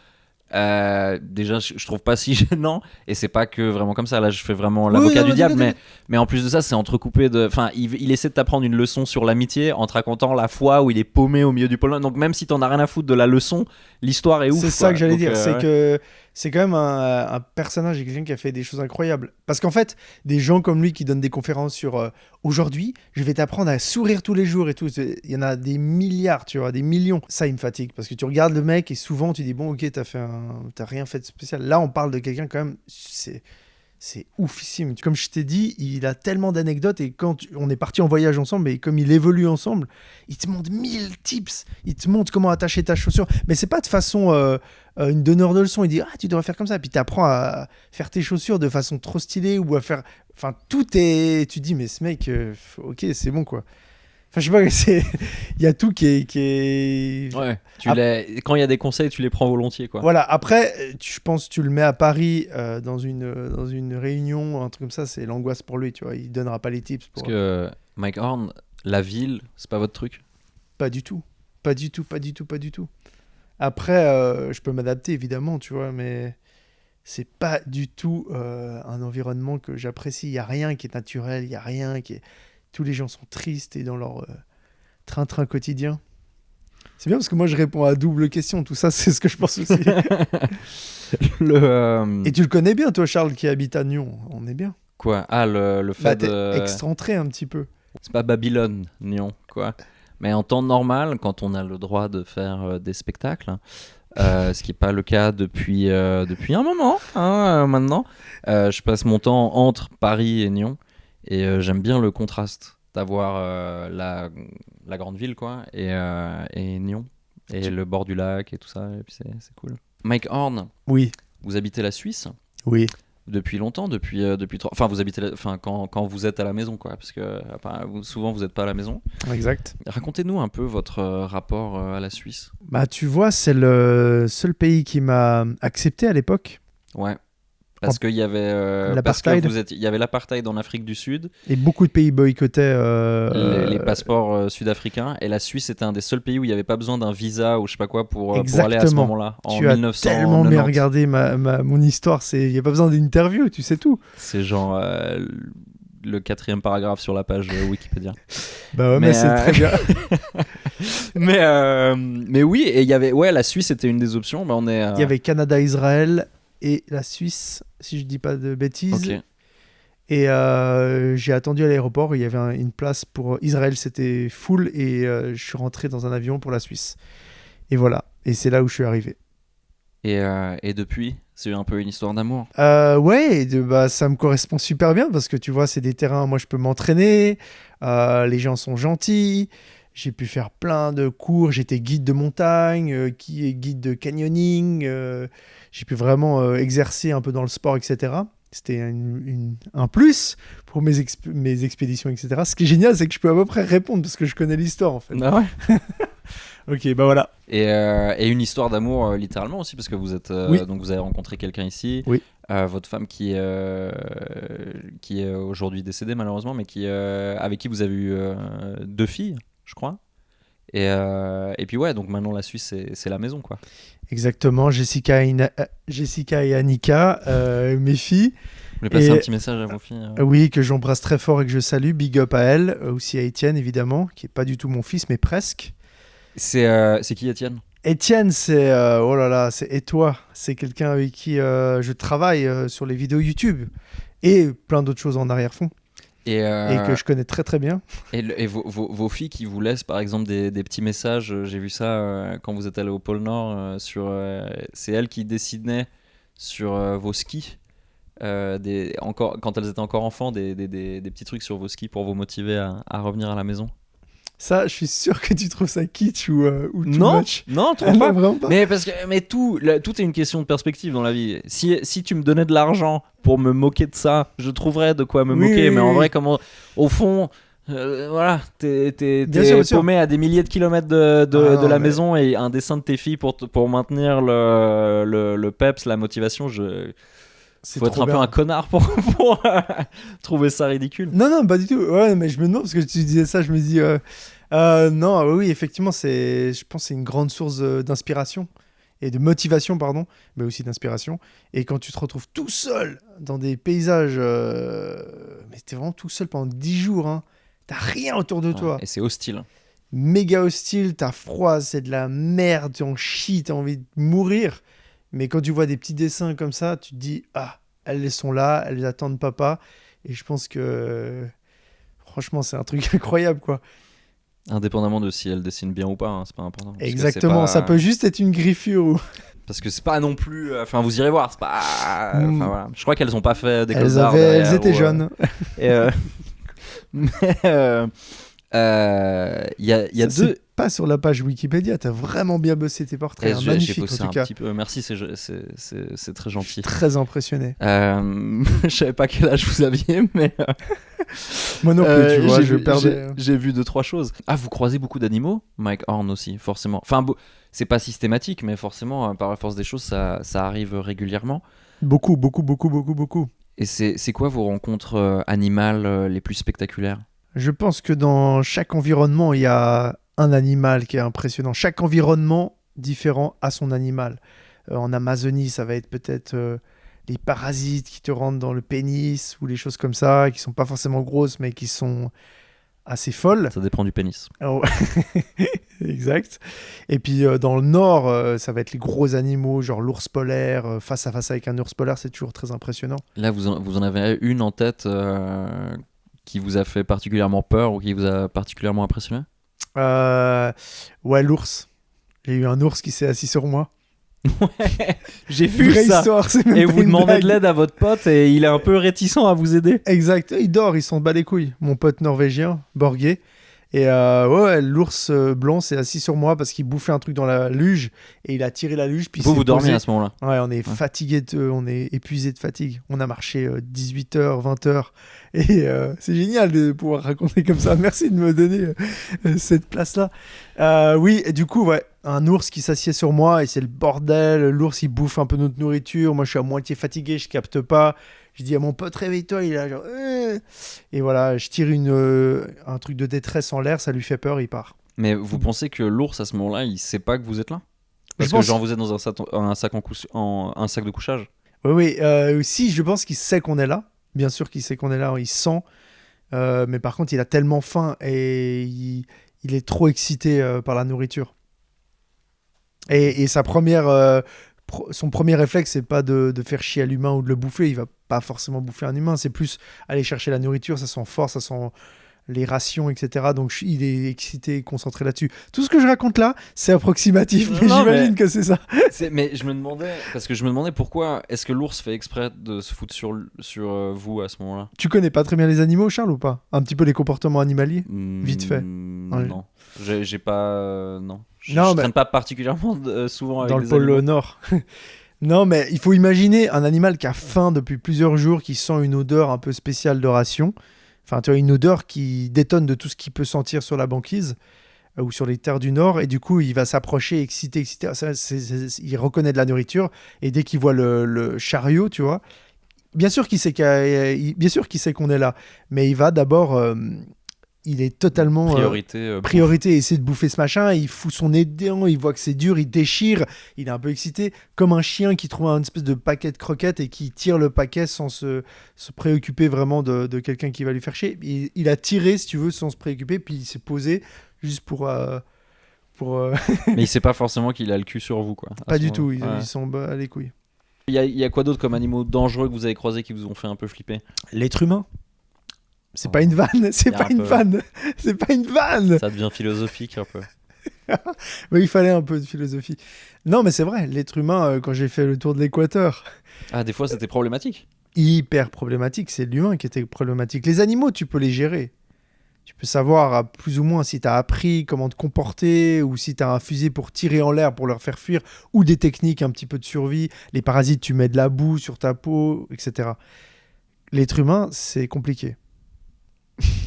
déjà, je trouve pas si gênant. Et c'est pas que vraiment comme ça. Là, je fais vraiment l'avocat du diable, mais en plus de ça, c'est entrecoupé de. Enfin, il essaie de t'apprendre une leçon sur l'amitié en te racontant la fois où il est paumé au milieu du pôle Nord. Donc, même si t'en as rien à foutre de la leçon, l'histoire est ouf. C'est ça quoi. que j'allais Donc, dire, c'est ouais. que c'est quand même un personnage et quelqu'un qui a fait des choses incroyables. Parce qu'en fait, des gens comme lui qui donnent des conférences sur aujourd'hui, je vais t'apprendre à sourire tous les jours et tout. Il y en a des milliards, tu vois, des millions. Ça, il me fatigue parce que tu regardes le mec et souvent tu dis bon, ok, t'as rien fait de spécial. Là, on parle de quelqu'un quand même, c'est oufissime. Comme je t'ai dit, il a tellement d'anecdotes et quand on est parti en voyage ensemble et comme il évolue ensemble, il te montre 1000 tips. Il te montre comment attacher ta chaussure. Mais c'est pas de façon une donneur de leçons. Il dit tu devrais faire comme ça. Puis tu apprends à faire tes chaussures de façon trop stylée ou à faire. Enfin, tout est. Tu dis mais ce mec, ok, c'est bon quoi. Enfin, je sais pas, il y a tout qui est... Ouais, quand il y a des conseils, tu les prends volontiers, quoi. Voilà, après, je pense que tu le mets à Paris dans une réunion, un truc comme ça, c'est l'angoisse pour lui, tu vois, il donnera pas les tips. Parce que Mike Horn, la ville, c'est pas votre truc? Pas du tout, pas du tout, pas du tout, pas du tout. Après, je peux m'adapter, évidemment, tu vois, mais c'est pas du tout un environnement que j'apprécie, il y a rien qui est naturel, il y a rien qui est... Tous les gens sont tristes et dans leur train-train quotidien. C'est bien parce que moi je réponds à double question. Tout ça, c'est ce que je pense aussi. Et tu le connais bien, toi, Charles, qui habite à Nyon. On est bien. Quoi? Ah, le fait T'es de... excentré un petit peu. C'est pas Babylone, Nyon, quoi. Mais en temps normal, quand on a le droit de faire des spectacles, ce qui n'est pas le cas depuis un moment, maintenant, je passe mon temps entre Paris et Nyon. Et j'aime bien le contraste d'avoir la grande ville, quoi, et Nyon, et le bord du lac et tout ça, et puis c'est cool. Mike Horn, Oui. vous habitez la Suisse Oui. depuis longtemps, depuis enfin vous habitez, quand vous êtes à la maison, quoi, parce que souvent vous n'êtes pas à la maison. Exact. Racontez-nous un peu votre rapport à la Suisse. Bah, tu vois, c'est le seul pays qui m'a accepté à l'époque. Ouais. Parce qu'il y avait l'apartheid. il y avait l'apartheid en Afrique du Sud, Et beaucoup de pays boycottaient les passeports sud-africains, et la Suisse était un des seuls pays où il n'y avait pas besoin d'un visa ou je sais pas quoi pour aller à ce Exactement. moment-là, en Tu as 1990. tellement bien regardé mon histoire. Il n'y a pas besoin d'interview, tu sais tout. C'est genre le 4e paragraphe sur la page Wikipédia. Bah ouais, mais c'est très bien. Mais oui, et il y avait, ouais, la Suisse était une des options. Bah, on est. Il y avait Canada, Israël et la Suisse, si je dis pas de bêtises. Ok. Et j'ai attendu à l'aéroport. Il y avait une place pour Israël, c'était full. Et je suis rentré dans un avion pour la Suisse. Et voilà. Et c'est là où je suis arrivé. Et depuis, c'est un peu une histoire d'amour. Ouais, bah, ça me correspond super bien parce que tu vois, c'est des terrains, moi je peux m'entraîner, les gens sont gentils, j'ai pu faire plein de cours, j'étais guide de montagne, qui est guide de canyoning, j'ai pu vraiment exercer un peu dans le sport, etc. C'était un plus pour mes expéditions, etc. Ce qui est génial, c'est que je peux à peu près répondre parce que je connais l'histoire en fait. Ah ouais. Ok, bah voilà. Et une histoire d'amour littéralement aussi parce que vous êtes Oui. donc vous avez rencontré quelqu'un ici. Oui. Votre femme qui est aujourd'hui décédée malheureusement, mais avec qui vous avez eu 2 filles, je crois. Et puis ouais, donc maintenant la Suisse c'est la maison quoi. Exactement, Jessica et Annika, mes filles. Vous voulez passer Et- un petit message à vos filles Oui, que j'embrasse très fort et que je salue. Big up à elle, aussi à Étienne évidemment, qui est pas du tout mon fils, mais presque. C'est qui Étienne? Étienne, c'est oh là là, et toi, c'est quelqu'un avec qui je travaille sur les vidéos YouTube et plein d'autres choses en arrière-fond Et que je connais très très bien. et vos filles qui vous laissent par exemple des petits messages, j'ai vu ça quand vous êtes allé au pôle Nord, c'est elles qui dessinaient sur vos skis, quand elles étaient encore enfants, des petits trucs sur vos skis pour vous motiver à revenir à la maison. Ça, je suis sûr que tu trouves ça kitsch ou too Non, much. non, trop Ah, non, pas. vraiment pas. Mais tout est une question de perspective dans la vie. Si tu me donnais de l'argent pour me moquer de ça, je trouverais de quoi me Oui, moquer. oui, mais en oui. vrai, au fond, voilà, t'es Bien sûr, bien sûr. paumé à des milliers de kilomètres de Ah, non, la mais- maison et un dessin de tes filles pour maintenir le peps, la motivation. C'est Faut être trop un peu bien. un connard pour trouver ça ridicule. Non, non, pas du tout. Ouais, mais je me demande parce que tu disais ça, je me dis non, oui, effectivement, je pense que c'est une grande source d'inspiration et de motivation, pardon, mais aussi d'inspiration. Et quand tu te retrouves tout seul dans des paysages, mais t'es vraiment tout seul pendant 10 jours, hein, t'as rien autour de Ouais, toi, et c'est hostile. méga hostile, t'as froid, c'est de la merde, tu en chies, t'as envie de mourir. Mais quand tu vois des petits dessins comme ça, tu te dis ah, elles sont là, elles attendent papa. Et je pense que franchement, c'est un truc incroyable, quoi. Indépendamment de si elle dessine bien ou pas, hein, c'est pas important. Parce que c'est Exactement, pas- ça peut juste être une griffure ou... Parce que c'est pas non plus. Enfin, vous irez voir. C'est pas. Mm. Enfin, voilà. Je crois qu'elles ont pas fait d'école Elles, d'art. elles derrière, étaient ou, jeunes. Et, mais il y a Ça, deux. c'est pas sur la page Wikipédia, t'as vraiment bien bossé tes portraits, hein, J'ai magnifique en bossé tout un cas. petit peu. Merci, c'est très gentil. Très impressionné. Je savais pas quel âge vous aviez, mais Moi non plus, tu vois, j'ai je vu- perdais. j'ai vu 2-3 choses. Ah, vous croisez beaucoup d'animaux, Mike Horn aussi, forcément. Enfin, c'est pas systématique, mais forcément, par la force des choses, ça arrive régulièrement. Beaucoup, beaucoup, beaucoup, beaucoup, beaucoup. Et c'est quoi vos rencontres animales les plus spectaculaires? Je pense que dans chaque environnement, il y a un animal qui est impressionnant. Chaque environnement différent a son animal. En Amazonie, ça va être peut-être les parasites qui te rentrent dans le pénis ou les choses comme ça, qui sont pas forcément grosses, mais qui sont assez folles. Ça dépend du pénis. Oh. Exact. Et puis dans le nord, ça va être les gros animaux, genre l'ours polaire. Face à face avec un ours polaire, c'est toujours très impressionnant. Là, vous en avez une en tête qui vous a fait particulièrement peur ou qui vous a particulièrement impressionné? Ouais, l'ours. J'ai eu un ours qui s'est assis sur moi. J'ai vu Vraie ça. histoire, c'est même Et pas vous une demandez blague. de l'aide à votre pote et il est un peu réticent à vous aider. Exact. Il dort, il s'en bat les couilles. Mon pote norvégien, Borgé. Et ouais, l'ours blanc s'est assis sur moi parce qu'il bouffait un truc dans la luge et il a tiré la luge. Puis il Vous s'est dormiez posé. à ce moment-là. Ouais, on est fatigué, on est épuisé de fatigue. On a marché 18h, 20h. Et c'est génial de pouvoir raconter comme ça. Merci de me donner cette place-là. Oui, et du coup, ouais, un ours qui s'assied sur moi et c'est le bordel. L'ours, il bouffe un peu notre nourriture. Moi, je suis à moitié fatigué, je capte pas. Je dis à mon pote, réveille-toi. Il est là, genre. Et voilà, je tire un truc de détresse en l'air, ça lui fait peur, il part. Mais vous pensez que l'ours à ce moment-là, il sait pas que vous êtes là? Parce Je que pense- genre vous êtes dans un sac de couchage. Oui, si, je pense qu'il sait qu'on est là. Bien sûr qu'il sait qu'on est là, il sent. Mais par contre, il a tellement faim et Il est trop excité par la nourriture. Et son premier réflexe, c'est pas de faire chier à l'humain ou de le bouffer. Il va pas forcément bouffer un humain. C'est plus aller chercher la nourriture. Ça sent fort, ça sent les rations, etc. Donc il est excité et concentré là-dessus. Tout ce que je raconte là, c'est approximatif, mais Non, j'imagine mais- que c'est ça. Mais je me demandais pourquoi est-ce que l'ours fait exprès de se foutre sur vous à ce moment-là. Tu connais pas très bien les animaux, Charles, ou pas? Un petit peu les comportements animaliers? Vite fait. Ouais. Non, j'ai pas non. Non, Je mais- traîne pas particulièrement souvent avec Dans le des pôle animaux. Nord. Non, mais il faut imaginer un animal qui a faim depuis plusieurs jours, qui sent une odeur un peu spéciale de ration. Enfin, tu vois, une odeur qui détonne de tout ce qu'il peut sentir sur la banquise ou sur les terres du Nord. Et du coup, il va s'approcher, excité. Il reconnaît de la nourriture. Et dès qu'il voit le chariot, tu vois, bien sûr qu'il sait qu'on est là. Mais il va d'abord... il est totalement... priorité, essayer de bouffer ce machin, il fout son nez dedans, il voit que c'est dur, il déchire, il est un peu excité, comme un chien qui trouve une espèce de paquet de croquettes et qui tire le paquet sans se préoccuper vraiment de quelqu'un qui va lui faire chier. Il a tiré, si tu veux, sans se préoccuper, puis il s'est posé juste pour Mais il sait pas forcément qu'il a le cul sur vous, quoi. à pas ce du tout, moment-là. Ouais. ils sont bas les couilles. Il y a quoi d'autre comme animaux dangereux que vous avez croisés qui vous ont fait un peu flipper? L'être humain. C'est Oh. pas une vanne, c'est Y a pas un une peu. vanne, c'est pas une vanne. Ça devient philosophique un peu. Mais il fallait un peu de philosophie. Non, mais c'est vrai, l'être humain, quand j'ai fait le tour de l'équateur, Ah, des fois c'était problématique. hyper problématique, c'est l'humain qui était problématique. Les animaux, tu peux les gérer. Tu peux savoir plus ou moins si tu as appris comment te comporter ou si tu as un fusil pour tirer en l'air pour leur faire fuir ou des techniques un petit peu de survie. Les parasites, tu mets de la boue sur ta peau, etc. L'être humain, c'est compliqué.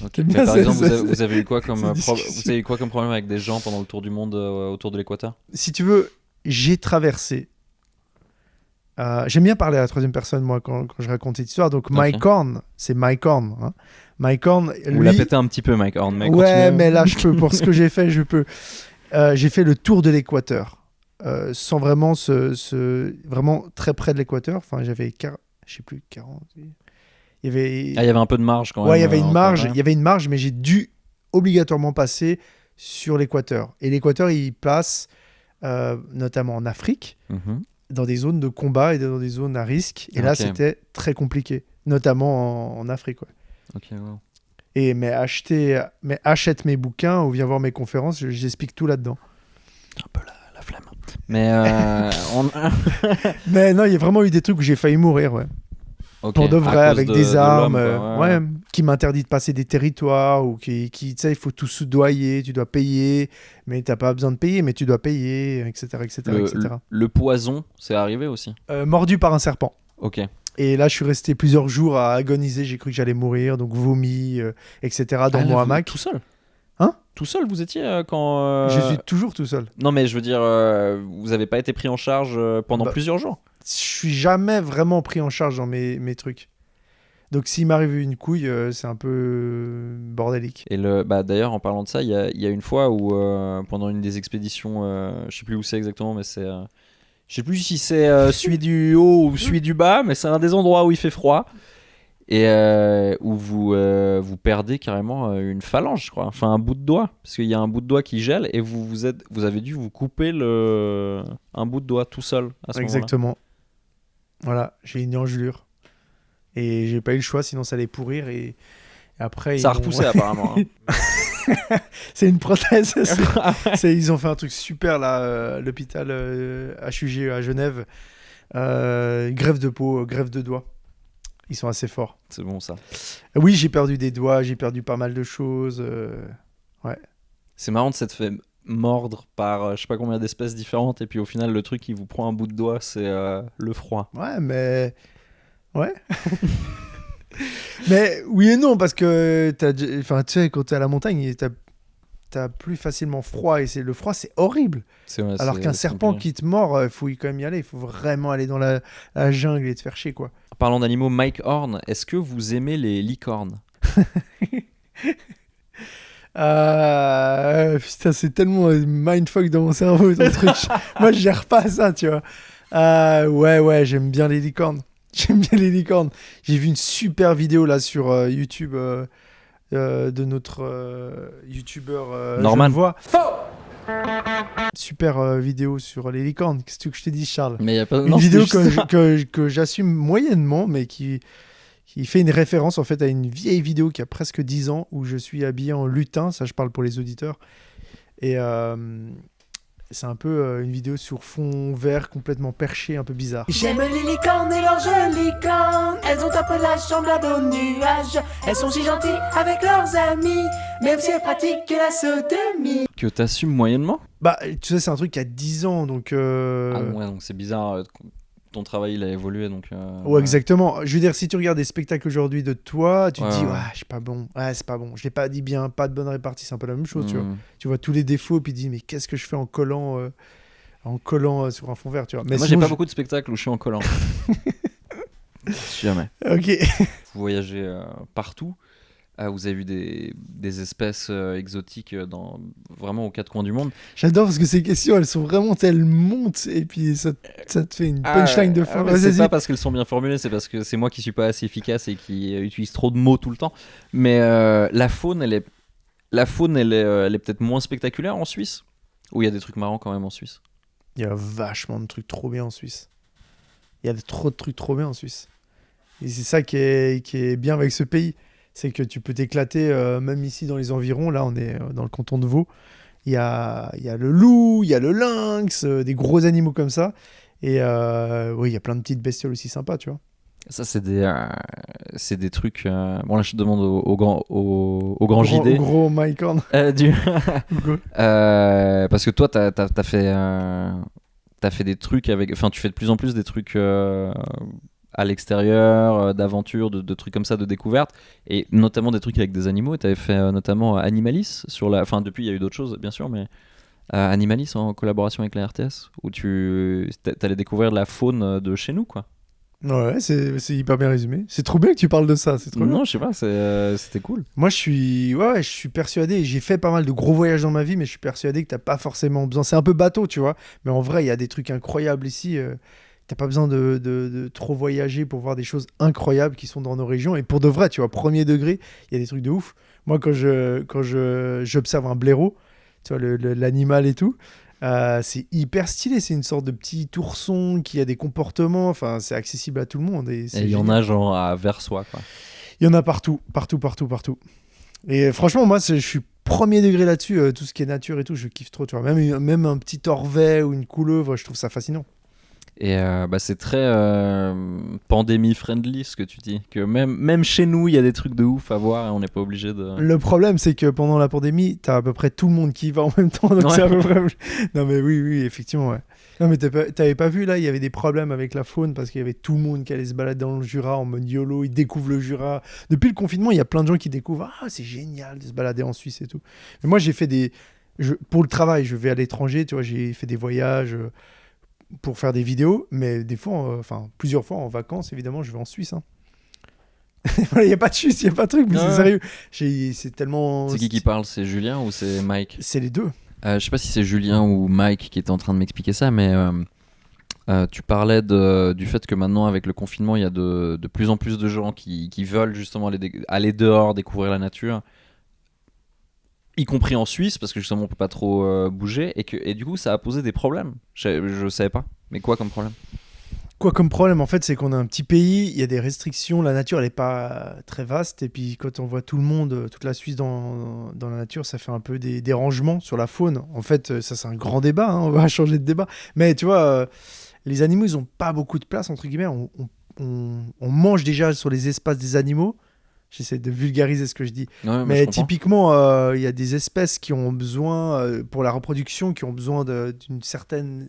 Ok. C'est Mais bien, par c'est- exemple, c'est- vous avez eu quoi comme c'est une vous discussion. avez eu quoi comme problème avec des gens pendant le tour du monde autour de l'équateur? Si tu veux, j'ai traversé. J'aime bien parler à la troisième personne, moi, quand je raconte cette histoire. Donc, Mike Horn, c'est Mike Horn. Hein. Mike Horn, Vous lui... la pété un petit peu, Mike Horn. Mais Ouais, continuez. mais là, je peux. Pour ce que j'ai fait, je peux. J'ai fait le tour de l'équateur. Sans vraiment vraiment très près de l'équateur. Enfin, j'avais, je sais plus, 40. Il y avait... Ah, il y avait un peu de marge quand même. Ouais, il y avait une entre- marge. ouais. Il y avait une marge, mais j'ai dû obligatoirement passer sur l'équateur. Et l'équateur, il passe notamment en Afrique, Mhm. dans des zones de combat et dans des zones à risque. Et là, Ok. c'était très compliqué, notamment en Afrique. Ouais. Ok, wow. Mais achète mes bouquins ou viens voir mes conférences, j'explique tout là-dedans. Un peu la flemme. Mais Mais non, il y a vraiment eu des trucs où j'ai failli mourir, ouais. ok, Pour de à vrai, cause avec de des armes, l'homme, quoi, ouais, qui m'interdit de passer des territoires ou qui tu sais, il faut tout soudoyer, tu dois payer, mais t'as pas besoin de payer, mais tu dois payer, etc., etc., etc. Le poison, c'est arrivé aussi. Mordu par un serpent. Ok. Et là, je suis resté plusieurs jours à agoniser. J'ai cru que j'allais mourir, donc vomi, etc. dans Ah, là, mon vous- hamac. Tout seul. Hein? Tout seul, vous étiez quand. Je suis toujours tout seul. Non, mais je veux dire, vous avez pas été pris en charge pendant Bah, plusieurs jours. Je suis jamais vraiment pris en charge dans mes trucs. Donc s'il m'arrive une couille, c'est un peu bordélique. Et d'ailleurs, en parlant de ça, il y a une fois où, pendant une des expéditions, je sais plus où c'est exactement, mais c'est. Je sais plus si c'est celui du haut ou celui du bas, mais c'est un des endroits où il fait froid. Et où vous perdez carrément une phalange, je crois. Enfin, un bout de doigt. Parce qu'il y a un bout de doigt qui gèle et vous avez dû vous couper un bout de doigt tout seul à ce moment-là. Exactement. Voilà, j'ai une engelure. Et j'ai pas eu le choix, sinon ça allait pourrir. Et après, Ça a ils m'ont- repoussé apparemment. hein. C'est une prothèse. Ils ont fait un truc super là, l'hôpital HUG à Genève. Greffe de peau, greffe de doigts. Ils sont assez forts. C'est bon ça. Oui, j'ai perdu des doigts, j'ai perdu pas mal de choses. C'est marrant de s'être fait mordre par je sais pas combien d'espèces différentes et puis au final le truc qui vous prend un bout de doigt c'est le froid. Ouais, mais... Ouais. Mais oui et non, parce que tu sais, quand t'es à la montagne, t'as plus facilement froid. Et le froid, c'est horrible. Ouais, Alors qu'un c'est serpent compliqué. qui te mord, il faut quand même y aller. Il faut vraiment aller dans la jungle et te faire chier, quoi. Parlant d'animaux, Mike Horn, est-ce que vous aimez les licornes? Putain, c'est tellement mindfuck dans mon cerveau, ton truc. Moi, je gère pas ça, tu vois. Ouais, j'aime bien les licornes. J'aime bien les licornes. J'ai vu une super vidéo là sur YouTube de notre youtubeur Norman. Genevois. Super vidéo sur les licornes. Qu'est-ce que je t'ai dit, Charles? Mais y a pas. Une non, vidéo c'était juste ça. que j'assume moyennement, mais qui fait une référence en fait à une vieille vidéo qui a presque 10 ans où je suis habillé en lutin. Ça, je parle pour les auditeurs. Et c'est un peu une vidéo sur fond vert complètement perché, un peu bizarre. J'aime les licornes et leurs jolies cornes. Elles ont un pelage semblable aux nuages. Elles sont si gentilles avec leurs amis, même si elles pratiquent la sodomie. Que t'assumes moyennement. Bah, tu sais, c'est un truc qui a 10 ans, donc... Ah ouais, donc c'est bizarre. Ton travail il a évolué donc. Ouais, exactement. Je veux dire, si tu regardes des spectacles aujourd'hui de toi, tu te dis, Ouais. je suis pas bon. Ouais, c'est pas bon. Je l'ai pas dit bien, pas de bonne répartie. C'est un peu la même chose, tu vois. Hmm. Tu vois tous les défauts, puis tu dis, mais qu'est-ce que je fais en collant sur un fond vert, tu vois. Mais Moi j'ai sinon, pas beaucoup de spectacles où je suis en collant. Jamais. Ok. Vous voyagez partout. Vous avez vu des espèces exotiques vraiment aux quatre coins du monde. J'adore parce que ces questions, elles sont vraiment, elles montent, et puis ça te fait une punchline de fin. mais Vas-y, c'est vas-y. pas parce qu'elles sont bien formulées, c'est parce que c'est moi qui suis pas assez efficace et qui utilise trop de mots tout le temps. Mais la faune, elle est peut-être moins spectaculaire en Suisse. Ou il y a des trucs marrants quand même en Suisse. Il y a vachement de trucs trop bien en Suisse. Il y a trop de trucs trop bien en Suisse. Et c'est ça qui est bien avec ce pays. C'est que tu peux t'éclater, même ici dans les environs. Là, on est dans le canton de Vaud. Il y a le loup, il y a le lynx, des gros animaux comme ça. Et oui, il y a plein de petites bestioles aussi sympas, tu vois. Ça, c'est des trucs. Bon, là, je te demande au grand JD. Gros Mike Horn. Parce que toi, t'as fait des trucs avec. Enfin, tu fais de plus en plus des trucs à l'extérieur, d'aventure, de trucs comme ça, de découverte, et notamment des trucs avec des animaux. T'avais fait notamment Animalis sur la. Enfin, depuis, il y a eu d'autres choses, bien sûr, mais Animalis en collaboration avec la RTS, où t'allais découvrir la faune de chez nous, quoi. Ouais, c'est hyper bien résumé. C'est trop bien que tu parles de ça. C'est trop bien. Non, je sais pas, c'était cool. Moi, je suis persuadé, j'ai fait pas mal de gros voyages dans ma vie, mais je suis persuadé que t'as pas forcément besoin. C'est un peu bateau, tu vois, mais en vrai, il y a des trucs incroyables ici. T'as pas besoin de trop voyager pour voir des choses incroyables qui sont dans nos régions. Et pour de vrai, tu vois, premier degré, il y a des trucs de ouf. Moi, quand j'observe un blaireau, tu vois, l'animal et tout, c'est hyper stylé. C'est une sorte de petit ourson qui a des comportements. Enfin, c'est accessible à tout le monde. Et Et il y en a genre à Versoix, quoi. Il y en a partout. Et franchement, moi, je suis premier degré là-dessus. Tout ce qui est nature et tout, je kiffe trop. Tu vois. Même un petit orvet ou une couleuvre, je trouve ça fascinant. Et c'est très pandémie friendly ce que tu dis. Que même chez nous, il y a des trucs de ouf à voir et on n'est pas obligé de. Le problème, c'est que pendant la pandémie, t'as à peu près tout le monde qui y va en même temps. Donc Ouais. c'est à peu près... Non, mais oui, effectivement, ouais. Non, mais t'avais pas vu, là, il y avait des problèmes avec la faune parce qu'il y avait tout le monde qui allait se balader dans le Jura en mode YOLO. Ils découvrent le Jura. Depuis le confinement, il y a plein de gens qui découvrent. Ah, c'est génial de se balader en Suisse et tout. Mais moi, j'ai fait pour le travail, je vais à l'étranger, tu vois, j'ai fait des voyages pour faire des vidéos, mais des fois, plusieurs fois en vacances, évidemment, je vais en Suisse. Hein. Il n'y a pas de Suisse, il n'y a pas de truc, mais Ouais. c'est sérieux. C'est tellement... C'est qui parle? C'est Julien ou c'est Mike? C'est les deux. Je sais pas si c'est Julien ou Mike qui était en train de m'expliquer ça, mais tu parlais du fait que maintenant, avec le confinement, il y a de plus en plus de gens qui veulent justement aller dehors, découvrir la nature, y compris en Suisse, parce que justement, on peut pas trop bouger, et du coup, ça a posé des problèmes. Je savais pas. Mais quoi comme problème? Quoi comme problème, en fait, c'est qu'on a un petit pays, il y a des restrictions, la nature, elle n'est pas très vaste, et puis quand on voit tout le monde, toute la Suisse dans la nature, ça fait un peu des dérangements sur la faune. En fait, ça, c'est un grand débat, hein, on va changer de débat. Mais tu vois, les animaux, ils n'ont pas beaucoup de place, entre guillemets. On mange déjà sur les espaces des animaux. J'essaie de vulgariser ce que je dis. Ouais, Mais je comprends. typiquement, il y a des espèces qui ont besoin, pour la reproduction, qui ont besoin un certain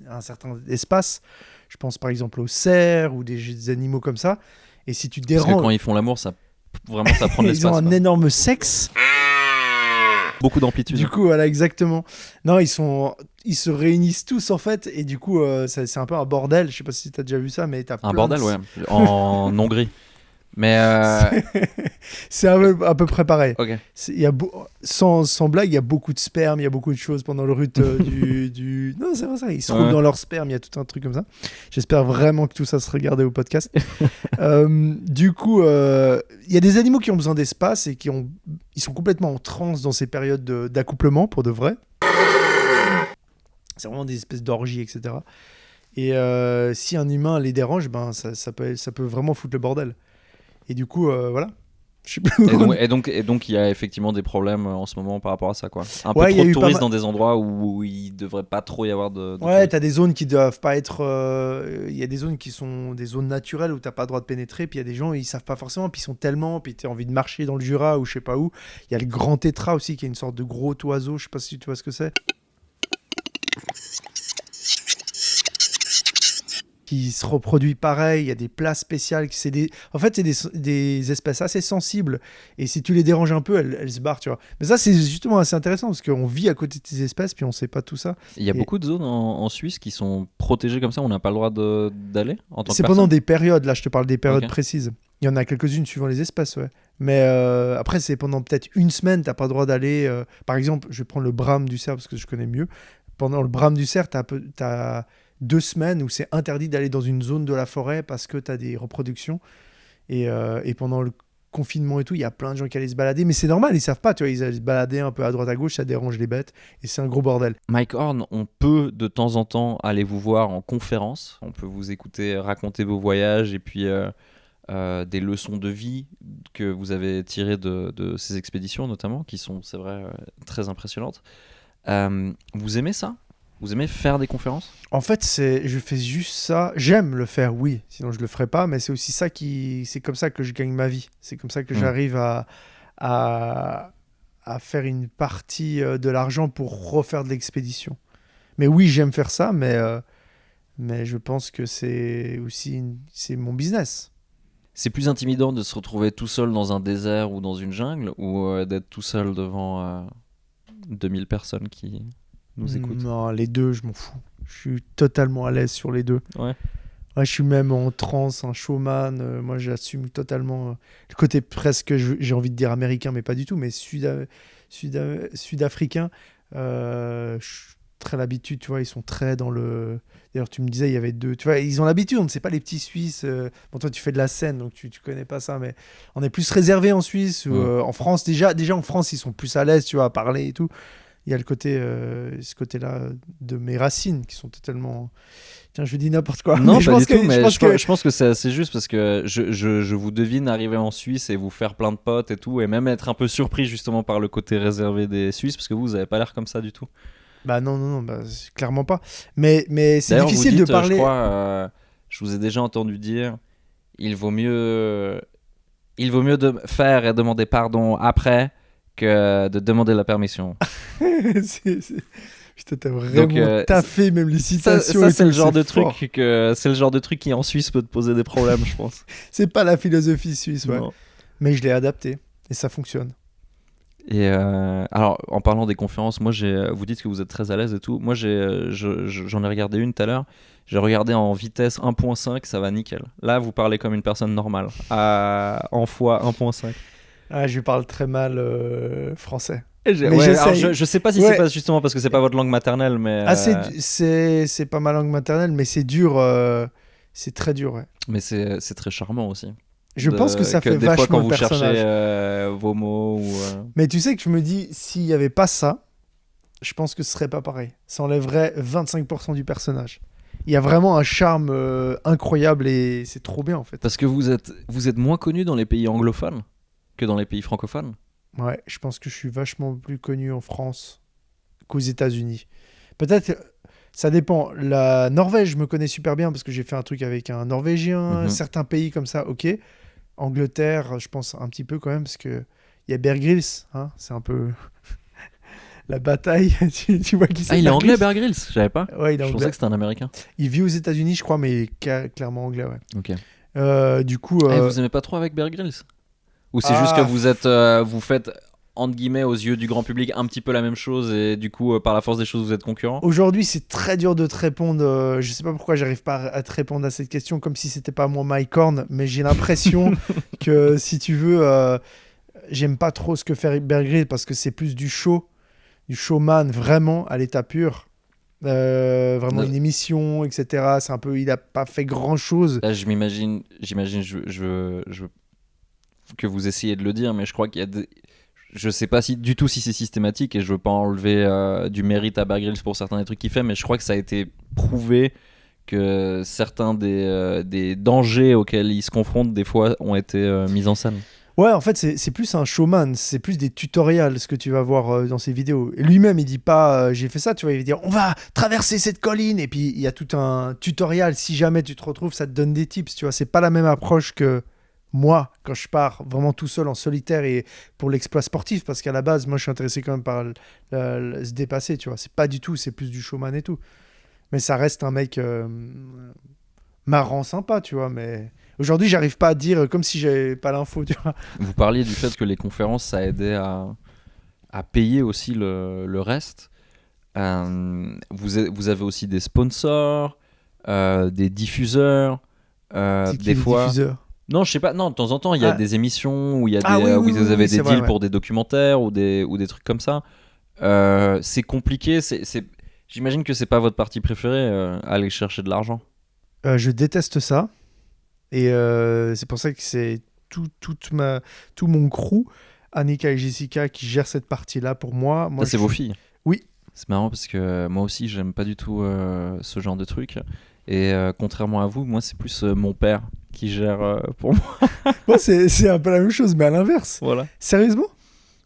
espace. Je pense par exemple aux cerfs ou des animaux comme ça. Et si tu Parce que déranges... quand ils font l'amour, ça prend de l'espace. Ils ont un quoi. énorme sexe. Beaucoup d'amplitude. Du coup, voilà, exactement. Non, ils se réunissent tous, en fait. Et du coup, c'est un peu un bordel. Je sais pas si tu as déjà vu ça, mais t'as Un plein bordel, de... ouais. En Hongrie. Mais C'est à peu près pareil. ok. Sans blague, il y a beaucoup de sperme, il y a beaucoup de choses pendant le rut du... Non, c'est vrai ça, ils se roulent Ouais. dans leur sperme, il y a tout un truc comme ça. J'espère vraiment que tout ça se regardait au podcast. Du coup, il y a des animaux qui ont besoin d'espace et ils sont complètement en transe dans ces périodes d'accouplement, pour de vrai. C'est vraiment des espèces d'orgies, etc. Et si un humain les dérange, ben, ça peut vraiment foutre le bordel. Et du coup, voilà. Je sais plus où Et donc, il y a effectivement des problèmes en ce moment par rapport à ça, quoi. Un Ouais, peu il y a trop de eu pas touristes mal- dans des endroits où il devrait pas trop y avoir de Ouais, touristes. t'as des zones qui doivent pas être. Il y a des zones qui sont des zones naturelles où t'as pas le droit de pénétrer. Puis il y a des gens, ils savent pas forcément. Puis ils sont tellement. Puis t'as envie de marcher dans le Jura ou je sais pas où. Il y a le grand tétra aussi, qui est une sorte de gros oiseau. Je sais pas si tu vois ce que c'est. Qui se reproduit pareil. Il y a des places spéciales. En fait, c'est des espèces assez sensibles. Et si tu les déranges un peu, elles se barrent, tu vois. Mais ça, c'est justement assez intéressant parce qu'on vit à côté de ces espèces. Puis on sait pas tout ça. Il y a Et- beaucoup de zones en Suisse qui sont protégées comme ça, on n'a pas le droit d'aller en tant que C'est personne. pendant des périodes, là je te parle des périodes Ok. précises. Il y en a quelques-unes suivant les espèces, ouais. Mais après, c'est pendant peut-être une semaine, t'as pas le droit d'aller. Par exemple, je vais prendre le brame du cerf parce que je connais mieux. Pendant le brame du cerf, t'as 2 semaines où c'est interdit d'aller dans une zone de la forêt parce que t'as des reproductions. Et pendant le confinement et tout, il y a plein de gens qui allaient se balader. Mais c'est normal, ils savent pas, tu vois. Ils allaient se balader un peu à droite à gauche, ça dérange les bêtes. Et c'est un gros bordel. Mike Horn, on peut de temps en temps aller vous voir en conférence. On peut vous écouter raconter vos voyages et puis des leçons de vie que vous avez tirées de ces expéditions notamment, qui sont, c'est vrai, très impressionnantes. Vous aimez ça ? Vous aimez faire des conférences ? En fait, je fais juste ça. J'aime le faire, oui. Sinon, je le ferais pas. Mais c'est aussi ça c'est comme ça que je gagne ma vie. C'est comme ça que j'arrive à faire une partie de l'argent pour refaire de l'expédition. Mais oui, j'aime faire ça, mais je pense que c'est aussi c'est mon business. C'est plus intimidant de se retrouver tout seul dans un désert ou dans une jungle ou d'être tout seul devant 2000 personnes qui nous écoutent. Non, les deux, je m'en fous. Je suis totalement à l'aise sur les deux. Ouais. Ouais, je suis même en transe, un showman. Moi, j'assume totalement le côté presque, j'ai envie de dire américain, mais pas du tout, mais sud-africain. Je suis très l'habitude, tu vois, ils sont très dans le... D'ailleurs, tu me disais, il y avait deux... Tu vois, ils ont l'habitude, on ne sait pas les petits Suisses. Bon, toi, tu fais de la scène, donc tu connais pas ça, mais on est plus réservé en Suisse. Ou, en France, déjà en France, ils sont plus à l'aise, tu vois, à parler et tout. Il y a le côté, ce côté-là de mes racines qui sont totalement... Tiens, je dis n'importe quoi. Non, mais pas du tout, mais que... je pense que c'est assez juste parce que je vous devine arriver en Suisse et vous faire plein de potes et tout, et même être un peu surpris justement par le côté réservé des Suisses, parce que vous avez pas l'air comme ça du tout. Bah non, bah, clairement pas. Mais c'est D'ailleurs, difficile vous dites, de parler... Je crois, je vous ai déjà entendu dire, il vaut mieux de faire et demander pardon après que de demander la permission. Putain, t'as vraiment taffé même les citations. Ça c'est le genre de fort. truc c'est le genre de truc qui en Suisse peut te poser des problèmes, je pense. C'est pas la philosophie suisse, ouais. Non. Mais je l'ai adapté et ça fonctionne. Et alors, en parlant des conférences, moi, vous dites que vous êtes très à l'aise et tout. Moi, j'en ai regardé une tout à l'heure. J'ai regardé en vitesse 1.5, ça va nickel. Là, vous parlez comme une personne normale, en fois 1.5. Ah, je parle très mal français. Alors, je sais pas si c'est pas justement parce que c'est pas votre langue maternelle, mais... c'est pas ma langue maternelle, mais c'est dur. C'est très dur, ouais. Mais c'est très charmant aussi. Je pense que ça fait des fois, vachement quand le vous personnage. cherchez vos mots ou... Mais tu sais que je me dis, s'il y avait pas ça, je pense que ce serait pas pareil. Ça enlèverait 25% du personnage. Il y a vraiment un charme incroyable et c'est trop bien en fait. Parce que vous êtes moins connu dans les pays anglophones que dans les pays francophones. Ouais, je pense que je suis vachement plus connu en France qu'aux États-Unis. Peut-être, ça dépend. La Norvège, je me connais super bien parce que j'ai fait un truc avec un Norvégien. Certains pays comme ça, ok. Angleterre, je pense un petit peu quand même parce que il y a Bear Grylls, hein, c'est un peu la bataille. tu vois qui c'est. Ah, il est anglais, Bear Grylls, je savais pas. Ouais, il est Je anglais. pensais que c'était un Américain. Il vit aux États-Unis, je crois, mais il est clairement anglais, ouais. Ok. Du coup, Ah, vous aimez pas trop avec Bear Grylls ? Ou c'est juste que vous faites entre guillemets aux yeux du grand public un petit peu la même chose et du coup par la force des choses vous êtes concurrents? Aujourd'hui, c'est très dur de te répondre. Je sais pas pourquoi j'arrive pas à te répondre à cette question comme si c'était pas moi Mike Horn, mais j'ai l'impression que si tu veux, j'aime pas trop ce que fait Bear Grylls parce que c'est plus du show, du showman vraiment à l'état pur. Vraiment Ouais. une émission, etc. C'est un peu, il a pas fait grand chose. Là, j'imagine que vous essayez de le dire, mais je crois qu'il y a je sais pas du tout si c'est systématique et je veux pas enlever du mérite à Bear Grylls pour certains des trucs qu'il fait, mais je crois que ça a été prouvé que certains des dangers auxquels il se confronte des fois ont été mis en scène. Ouais, en fait, c'est plus un showman, c'est plus des tutoriels, ce que tu vas voir dans ses vidéos. Et lui-même, il dit pas j'ai fait ça, tu vois, il va dire on va traverser cette colline, et puis il y a tout un tutoriel. Si jamais tu te retrouves, ça te donne des tips, tu vois. C'est pas la même approche que moi, quand je pars vraiment tout seul en solitaire et pour l'exploit sportif, parce qu'à la base, moi, je suis intéressé quand même par se dépasser, tu vois. C'est pas du tout, c'est plus du showman et tout. Mais ça reste un mec marrant, sympa, tu vois, mais... Aujourd'hui, j'arrive pas à dire comme si j'avais pas l'info, tu vois. Vous parliez du fait que les conférences, ça aidait à payer aussi le reste. Vous avez aussi des sponsors, des diffuseurs, C'est qui, des les fois... diffuseurs. Non, je sais pas. Non, de temps en temps, il y a Ah. des émissions où il y a Ah oui, où oui, vous oui, avez oui, des c'est vrai, deals ouais. pour des documentaires ou des trucs comme ça. C'est compliqué. J'imagine que c'est pas votre partie préférée, aller chercher de l'argent. Je déteste ça. Et c'est pour ça que c'est tout mon crew, Annika et Jessica, qui gèrent cette partie-là pour moi. Ça, c'est vos filles. Oui. C'est marrant parce que moi aussi, j'aime pas du tout ce genre de truc. Et contrairement à vous, moi, c'est plus mon père qui gère pour moi. Moi, c'est un peu la même chose, mais à l'inverse. Voilà. Sérieusement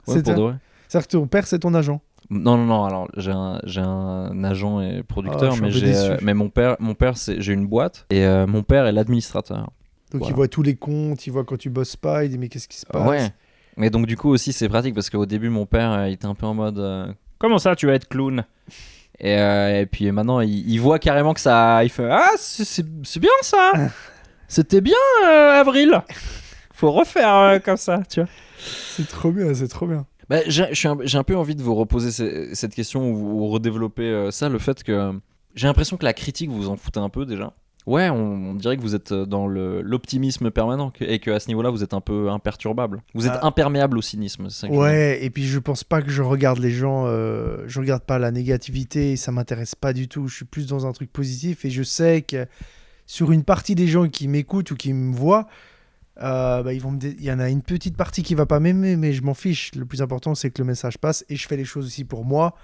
Ouais, C'est pour de vrai. C'est-à-dire que ton père, c'est ton agent. Non. Alors, j'ai un agent et producteur, Ah, je suis mais un peu déçu. mais mon père, j'ai une boîte et mon père est l'administrateur. Donc, Voilà. il voit tous les comptes, il voit quand tu bosses pas, il dit mais qu'est-ce qui se passe Ouais. Mais donc du coup aussi c'est pratique parce qu'au début mon père il était un peu en mode comment ça tu vas être clown et puis maintenant il voit carrément que ça il fait ah c'est bien ça c'était bien Avril faut refaire comme ça tu vois. C'est trop bien, c'est trop bien. Bah, j'ai un peu envie de vous reposer cette question ou redévelopper ça, le fait que j'ai l'impression que la critique vous en foutez un peu déjà. Ouais, on dirait que vous êtes dans l'optimisme permanent et qu'à ce niveau-là, vous êtes un peu imperturbable. Vous êtes imperméable au cynisme. C'est ça que je veux dire. Ouais, et puis je pense pas que je regarde les gens, je regarde pas la négativité, ça m'intéresse pas du tout. Je suis plus dans un truc positif et je sais que sur une partie des gens qui m'écoutent ou qui me voient, il y en a une petite partie qui va pas m'aimer, mais je m'en fiche. Le plus important, c'est que le message passe et je fais les choses aussi pour moi.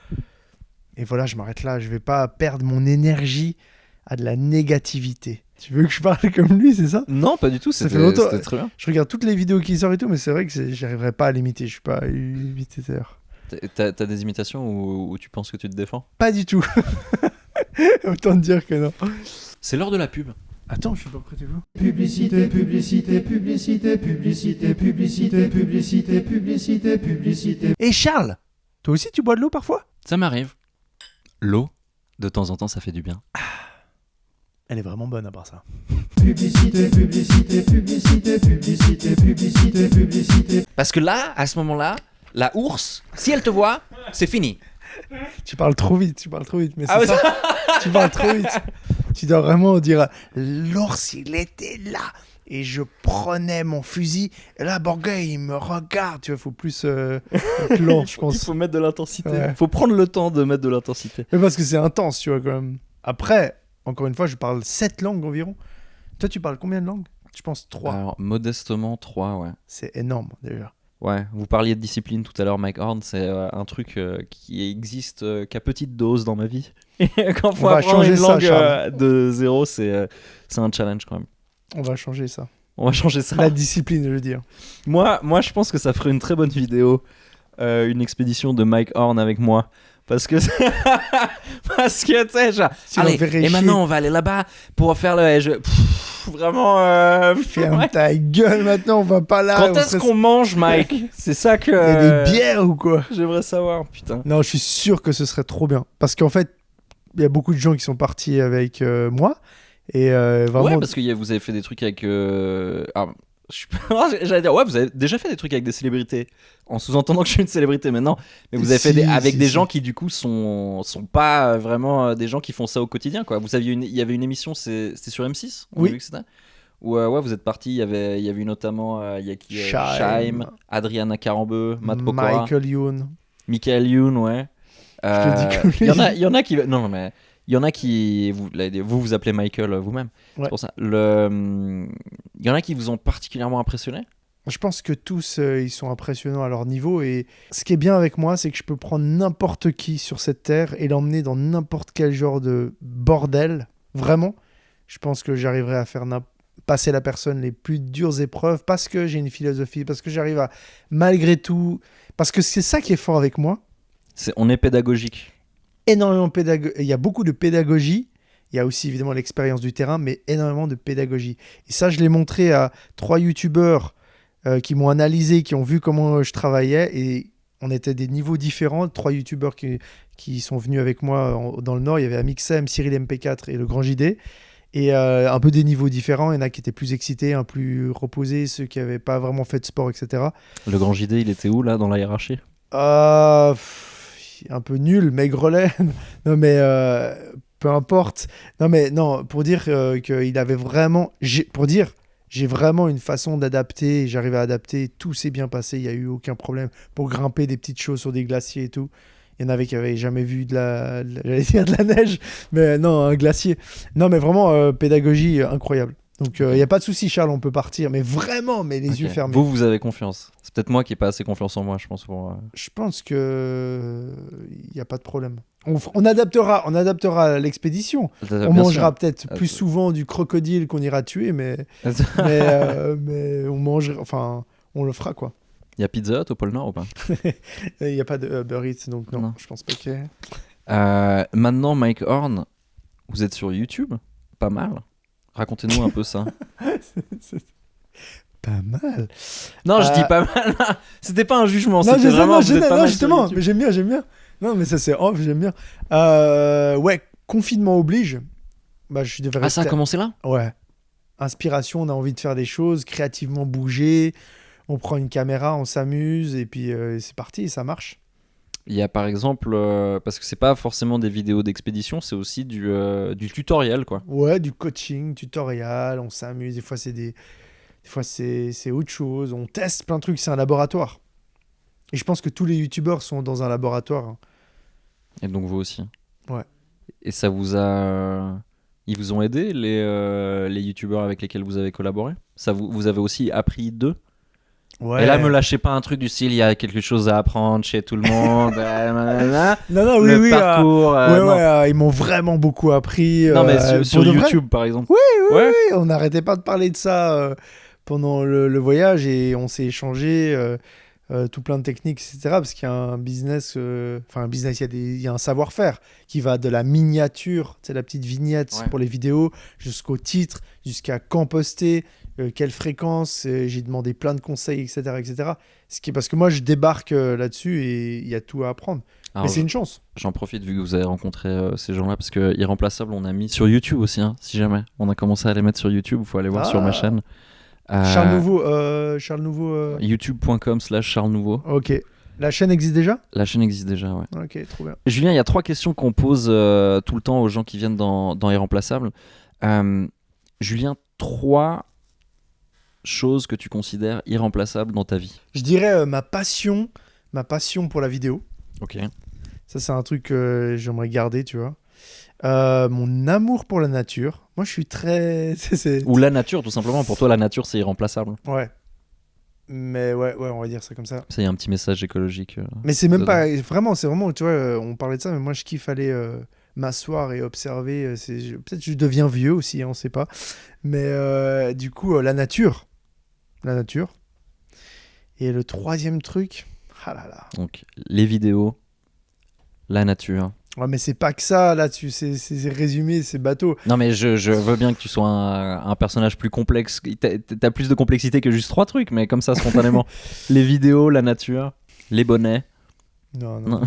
Et voilà, je m'arrête là. Je vais pas perdre mon énergie à de la négativité. Tu veux que je parle comme lui, c'est ça? Non, pas du tout, Ça fait longtemps. c'était très bien. Je regarde toutes les vidéos qui sortent et tout, mais c'est vrai que j'arriverai pas à l'imiter. Je suis pas imitateur. T'as des imitations où tu penses que tu te défends? Pas du tout. Autant te dire que non. C'est l'heure de la pub. Attends, je suis pas prêt du tout. Publicité, publicité, publicité, publicité, publicité, publicité, publicité, publicité. Et Charles, toi aussi tu bois de l'eau parfois? Ça m'arrive. L'eau, de temps en temps, ça fait du bien. Elle est vraiment bonne à part ça. Publicité, publicité, publicité, publicité, publicité, publicité. Parce que là, à ce moment-là, la ours, si elle te voit, c'est fini. Tu parles trop vite, mais c'est Ah ouais, ça. Tu parles trop vite. Tu dois vraiment dire l'ours, il était là. Et je prenais mon fusil. Et là, Borgueil, il me regarde. Tu vois, faut plus être lent, je pense. Il faut mettre de l'intensité. Ouais. Faut prendre le temps de mettre de l'intensité. Mais parce que c'est intense, tu vois, quand même. Après, encore une fois, je parle 7 langues environ. Toi, tu parles combien de langues? Je pense 3. Alors, modestement, 3, ouais. C'est énorme, déjà. Ouais, vous parliez de discipline tout à l'heure, Mike Horn, c'est un truc qui existe qu'à petite dose dans ma vie. Et quand On faut va apprendre changer une ça, langue Charles. de zéro, c'est un challenge quand même. On va changer ça. On va changer ça. La discipline, je veux dire. Moi, je pense que ça ferait une très bonne vidéo, une expédition de Mike Horn avec moi. Parce que, parce que tu sais, genre, Sinon, Allez, on verrait et chier. maintenant on va aller là-bas pour faire le... vraiment. Ferme ouais. ta gueule maintenant, on va pas là. Quand on est-ce serait- qu'on mange, Mike? C'est ça que Il y a des bières ou quoi? j'aimerais savoir, putain. Non, je suis sûr que ce serait trop bien. Parce qu'en fait, il y a beaucoup de gens qui sont partis avec moi. Et vraiment. Ouais, parce que vous avez fait des trucs avec. J'allais dire, ouais, vous avez déjà fait des trucs avec des célébrités, en sous-entendant que je suis une célébrité maintenant, mais vous avez fait avec des gens qui du coup sont pas vraiment des gens qui font ça au quotidien, quoi. Il y avait une émission, c'était sur M6, on a Oui. vu que c'était où ouais, vous êtes partis, il y avait eu notamment il y a qui Shaim. Adriana Carambeu, Matt Pokora, Michael Youn. Michael Youn, ouais. Je te dis que Il y en a qui non mais il y en a qui vous appelez Michael vous-même. Ouais. C'est pour ça. Il y en a qui vous ont particulièrement impressionné. Je pense que tous, ils sont impressionnants à leur niveau. Et ce qui est bien avec moi, c'est que je peux prendre n'importe qui sur cette terre et l'emmener dans n'importe quel genre de bordel. Vraiment. Je pense que j'arriverai à faire passer la personne les plus dures épreuves parce que j'ai une philosophie, parce que j'arrive à, malgré tout... Parce que c'est ça qui est fort avec moi. On est pédagogique. Énormément il y a beaucoup de pédagogie. Il y a aussi évidemment l'expérience du terrain, mais énormément de pédagogie. Et ça, je l'ai montré à 3 youtubeurs qui m'ont analysé, qui ont vu comment je travaillais. Et on était des niveaux différents. 3 youtubeurs qui sont venus avec moi dans le Nord. Il y avait Amixem, Cyril MP4 et le Grand JD. Et un peu des niveaux différents. Il y en a qui étaient plus excités, un plus reposés, ceux qui n'avaient pas vraiment fait de sport, etc. Le Grand JD, il était où là dans la hiérarchie? Un peu nul, maigrelet. Non mais peu importe. Non, pour dire qu'il avait vraiment... J'ai vraiment une façon d'adapter. J'arrive à adapter. Tout s'est bien passé. Il n'y a eu aucun problème pour grimper des petites choses sur des glaciers et tout. Il y en avait qui n'avaient jamais vu j'allais dire de la neige, mais non, un glacier. Non, mais vraiment, pédagogie incroyable. Donc, il n'y a pas de souci, Charles, on peut partir. Mais vraiment, mais les yeux fermés. Vous avez confiance. C'est peut-être moi qui n'ai pas assez confiance en moi, je pense. Je pense que il n'y a pas de problème. On adaptera l'expédition. On mangera peut-être plus souvent du crocodile qu'on ira tuer, mais on mangera... Enfin, on le fera, quoi. Il y a Pizza Hut au pôle Nord ou pas? Il n'y a pas de Uber Eats, donc non, je pense pas qu'il y ait. Maintenant, Mike Horn, vous êtes sur YouTube? Pas mal. Racontez-nous un peu ça. C'est pas mal. Non, je dis pas mal. C'était pas un jugement. Non, C'était vraiment. Justement, mais j'aime bien. Non, mais ça c'est off, j'aime bien. Ouais, confinement oblige. Bah, je devais rester. Ah, ça a commencé là? Ouais. Inspiration, on a envie de faire des choses, créativement bouger. On prend une caméra, on s'amuse et puis c'est parti, ça marche. Il y a par exemple, parce que c'est pas forcément des vidéos d'expédition, c'est aussi du tutoriel, quoi. Ouais, du coaching, tutoriel, on s'amuse. Des fois, c'est autre chose. On teste plein de trucs, c'est un laboratoire. Et je pense que tous les youtubeurs sont dans un laboratoire. Hein. Et donc vous aussi. Ouais. Et ça vous a... Ils vous ont aidé, les youtubeurs avec lesquels vous avez collaboré? Vous avez aussi appris d'eux? Ouais. Et là, me lâchez pas un truc du style, il y a quelque chose à apprendre chez tout le monde. Non, le oui. parcours. Ils m'ont vraiment beaucoup appris. Non, mais sur YouTube, par exemple. Oui, on n'arrêtait pas de parler de ça pendant le voyage et on s'est échangé tout plein de techniques, etc. Parce qu'il y a un business, il y a un savoir-faire qui va de la miniature, c'est la petite vignette pour les vidéos, jusqu'au titre, jusqu'à quand poster. Quelle fréquence, j'ai demandé plein de conseils, etc. Parce que moi, je débarque là-dessus et il y a tout à apprendre. Alors, mais c'est une chance. J'en profite vu que vous avez rencontré ces gens-là, parce que Irremplaçable, on a mis sur YouTube aussi, hein, si jamais. On a commencé à les mettre sur YouTube, il faut aller voir sur ma chaîne. Charles Nouveau. YouTube.com/Charles Nouveau. Ok. La chaîne existe déjà? La chaîne existe déjà, ouais. Ok, trop bien. Julien, il y a 3 questions qu'on pose tout le temps aux gens qui viennent dans Irremplaçable. Julien, 3 choses que tu considères irremplaçables dans ta vie? Je dirais ma passion pour la vidéo. Ok. Ça, c'est un truc que j'aimerais garder, tu vois. Mon amour pour la nature. Moi, je suis très... Ou la nature, tout simplement. Pour toi, la nature, c'est irremplaçable. Ouais. Mais ouais, on va dire ça comme ça. Ça, il y a un petit message écologique. Mais c'est même pas... Vraiment, c'est vraiment... Tu vois, on parlait de ça, mais moi, je kiffe aller... m'asseoir et observer. Peut-être que je deviens vieux aussi, hein, on sait pas. Mais du coup, la nature. Et le 3e truc, Donc, les vidéos, la nature. Ouais, mais c'est pas que ça, là-dessus. C'est résumé, c'est bateau. Non, mais je veux bien que tu sois un personnage plus complexe. T'as plus de complexité que juste 3 trucs, mais comme ça, spontanément. Les vidéos, la nature, les bonnets. Non.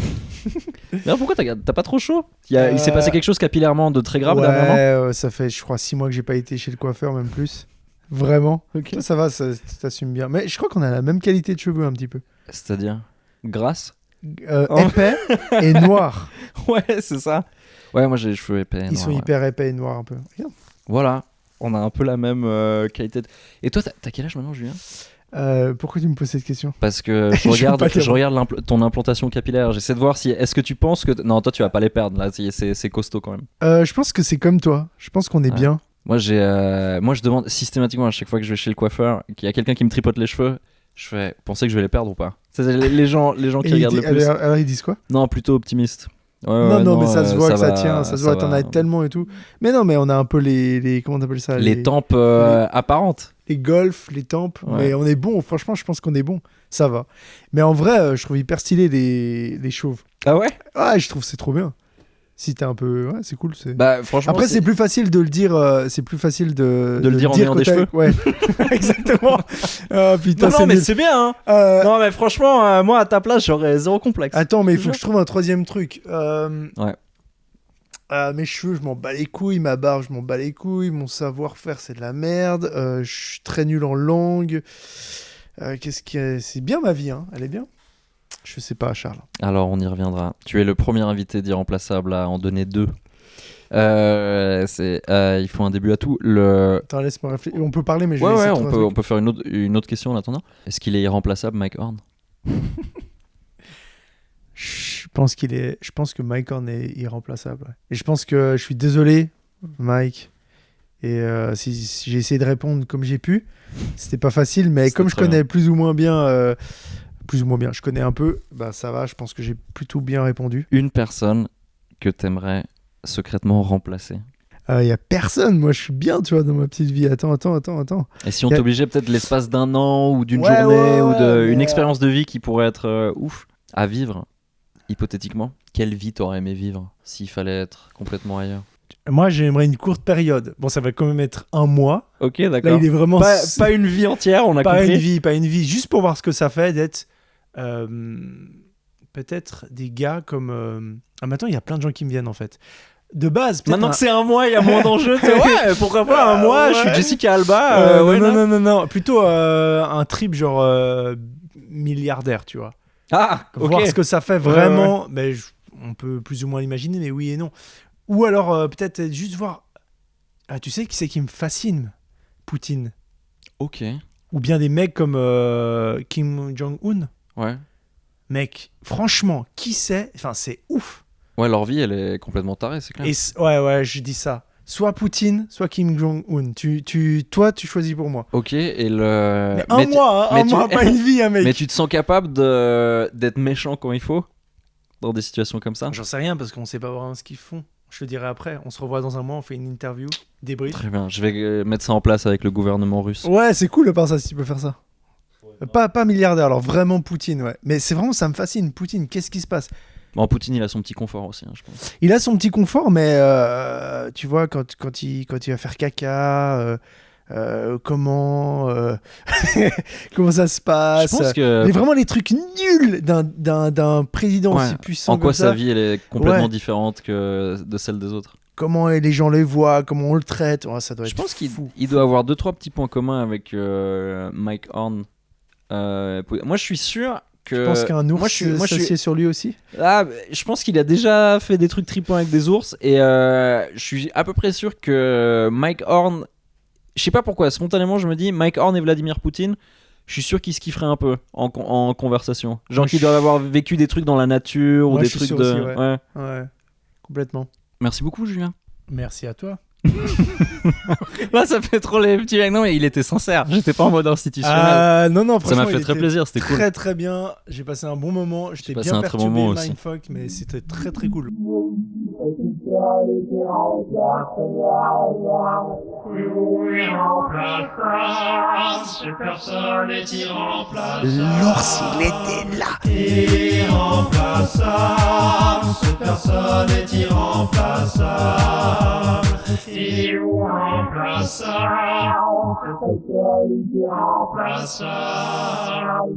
Mais pourquoi t'as pas trop chaud? Il s'est passé quelque chose capillairement de très grave dernièrement? Ça fait, je crois, 6 mois que j'ai pas été chez le coiffeur, même plus. Vraiment. Ok. Toi, ça va, ça t'assumes bien. Mais je crois qu'on a la même qualité de cheveux un petit peu. C'est-à-dire grasse. Épais et noirs. Ouais, c'est ça. Ouais, moi j'ai les cheveux épais. Ils noirs, sont ouais. hyper épais et noirs un peu. Regarde. Voilà, on a un peu la même qualité. Et toi, t'as quel âge maintenant, Julien? Pourquoi tu me poses cette question? Parce que Je veux pas dire. je regarde ton implantation capillaire. J'essaie de voir si. Est-ce que tu penses que. Non, toi, tu vas pas les perdre. Là, c'est costaud quand même. Je pense que c'est comme toi. Je pense qu'on est Ouais. bien. Moi, je demande systématiquement à chaque fois que je vais chez le coiffeur, qu'il y a quelqu'un qui me tripote les cheveux. Je fais. Pensez que je vais les perdre ou pas? C'est les gens qui Et regardent le plus. alors, ils disent quoi? Non, plutôt optimiste. Ouais, Non, mais ça se voit que ça va, tient. Ça se voit, t'en va. as tellement et tout. Mais non, mais on a un peu les comment t'appelles ça? Les tempes apparentes. Les golfs, les tempes. Ouais. Mais on est bon. Franchement, je pense qu'on est bon. Ça va. Mais en vrai, je trouve hyper stylé les chauves. Ah ouais? Ah, je trouve c'est trop bien. Si t'es un peu. Ouais, c'est cool. Bah, franchement. Après, c'est plus facile de le dire. C'est plus facile de le dire en ayant quand des t'as- cheveux. Ouais, exactement. Ah, putain, Non, c'est mais nul. c'est bien, hein. Euh, Non, mais franchement, moi, à ta place, j'aurais zéro complexe. Attends, mais il faut que je trouve un troisième truc. Ouais. Mes cheveux, je m'en bats les couilles. Ma barbe, je m'en bats les couilles. Mon savoir-faire, c'est de la merde. Je suis très nul en langue. C'est bien ma vie, hein. Elle est bien. Je sais pas, Charles. Alors, on y reviendra. Tu es le premier invité d'Irremplaçable à en donner 2. Il faut un début à tout. Attends, laisse-moi réfléchir. On peut parler, mais je Ouais, vais essayer ouais, de trouver un on truc. peut faire une autre question en attendant. Est-ce qu'il est irremplaçable, Mike Horn? Je pense que Mike Horn est irremplaçable. Ouais. Et je pense que je suis désolé, Mike. Et si j'ai essayé de répondre comme j'ai pu, c'était pas facile, mais C'était comme je très connais plus ou moins bien, je connais un peu, bah ça va, je pense que j'ai plutôt bien répondu. Une personne que t'aimerais secrètement remplacer. Il y a personne, moi je suis bien, tu vois, dans ma petite vie. Attends. Et si on Y a- t'obligeait peut-être l'espace d'un an ou d'une Ouais, journée ouais, ou mais, une expérience de vie qui pourrait être ouf à vivre, hypothétiquement, quelle vie t'aurais aimé vivre s'il fallait être complètement ailleurs? Moi j'aimerais une courte période. Bon, ça va quand même être un mois. Ok, Là, d'accord. il est vraiment. Pas une vie entière, on a pas compris. pas une vie, juste pour voir ce que ça fait d'être peut-être des gars comme. Ah, maintenant, il y a plein de gens qui me viennent en fait. De base, peut-être. Maintenant que c'est un mois, il y a moins d'enjeux. Ouais, pourquoi pas un mois? Ouais. Je suis Jessica Alba. ouais, non. Plutôt un trip genre milliardaire, tu vois. Ah, ok. Voir ce que ça fait vraiment. Mais on peut plus ou moins l'imaginer, mais oui et non. Ou alors peut-être juste voir. Ah, tu sais qui c'est qui me fascine? Poutine. Ok. Ou bien des mecs comme Kim Jong-un. Ouais. Mec, franchement, qui c'est? Enfin, c'est ouf. Ouais, leur vie, elle est complètement tarée, c'est clair. Et ouais, je dis ça. Soit Poutine, soit Kim Jong-un. Toi, tu choisis pour moi. Ok, et le. Mais un mois, mais tu- pas une vie, hein, mec. Mais tu te sens capable d'être méchant quand il faut dans des situations comme ça? J'en sais rien parce qu'on sait pas vraiment ce qu'ils font. Je te dirai après. On se revoit dans un mois, on fait une interview, débrief. Très bien, je vais mettre ça en place avec le gouvernement russe. Ouais, c'est cool de part ça si tu peux faire ça. Pas milliardaire, alors vraiment Poutine, ouais. Mais c'est vraiment, ça me fascine. Poutine, qu'est-ce qui se passe? Bon, Poutine, il a son petit confort aussi, hein, je pense. Il a son petit confort, mais tu vois, quand il va faire caca, comment ça se passe? Je pense que. Mais vraiment les trucs nuls d'un président Ouais. aussi puissant En quoi comme ça. sa vie, elle est complètement Ouais. différente que de celle des autres? Comment les gens les voient, comment on le traite. Ouais, ça doit Je être pense qu'il fou. doit avoir 2-3 petits points communs avec Mike Horn. Moi, je suis sûr que. Je pense qu'un ours moi, je suis- s'assied sur lui aussi. Ah, je pense qu'il a déjà fait des trucs tripants avec des ours et je suis à peu près sûr que Mike Horn, je sais pas pourquoi, spontanément je me dis Mike Horn et Vladimir Poutine, je suis sûr qu'ils se kifferaient un peu en conversation. Genre Moi, qu'ils je- doivent avoir vécu des trucs dans la nature ou Moi, des je suis trucs sûr de. aussi, ouais. Ouais. Ouais, complètement. Merci beaucoup, Julien. Merci à toi. Là, ça fait trop les petits mecs. Non, mais il était sincère. J'étais pas en mode institutionnel. Non, Ça franchement, m'a fait il très était plaisir, c'était cool. Très très bien. J'ai passé un bon moment. J'étais passé bien un très bon perturbé, moment aussi. mindfuck, mais c'était très très cool. L'ours, il était là. Irremplaçable, cette personne est irremplaçable. Irremplaçable, cette personne est irremplaçable.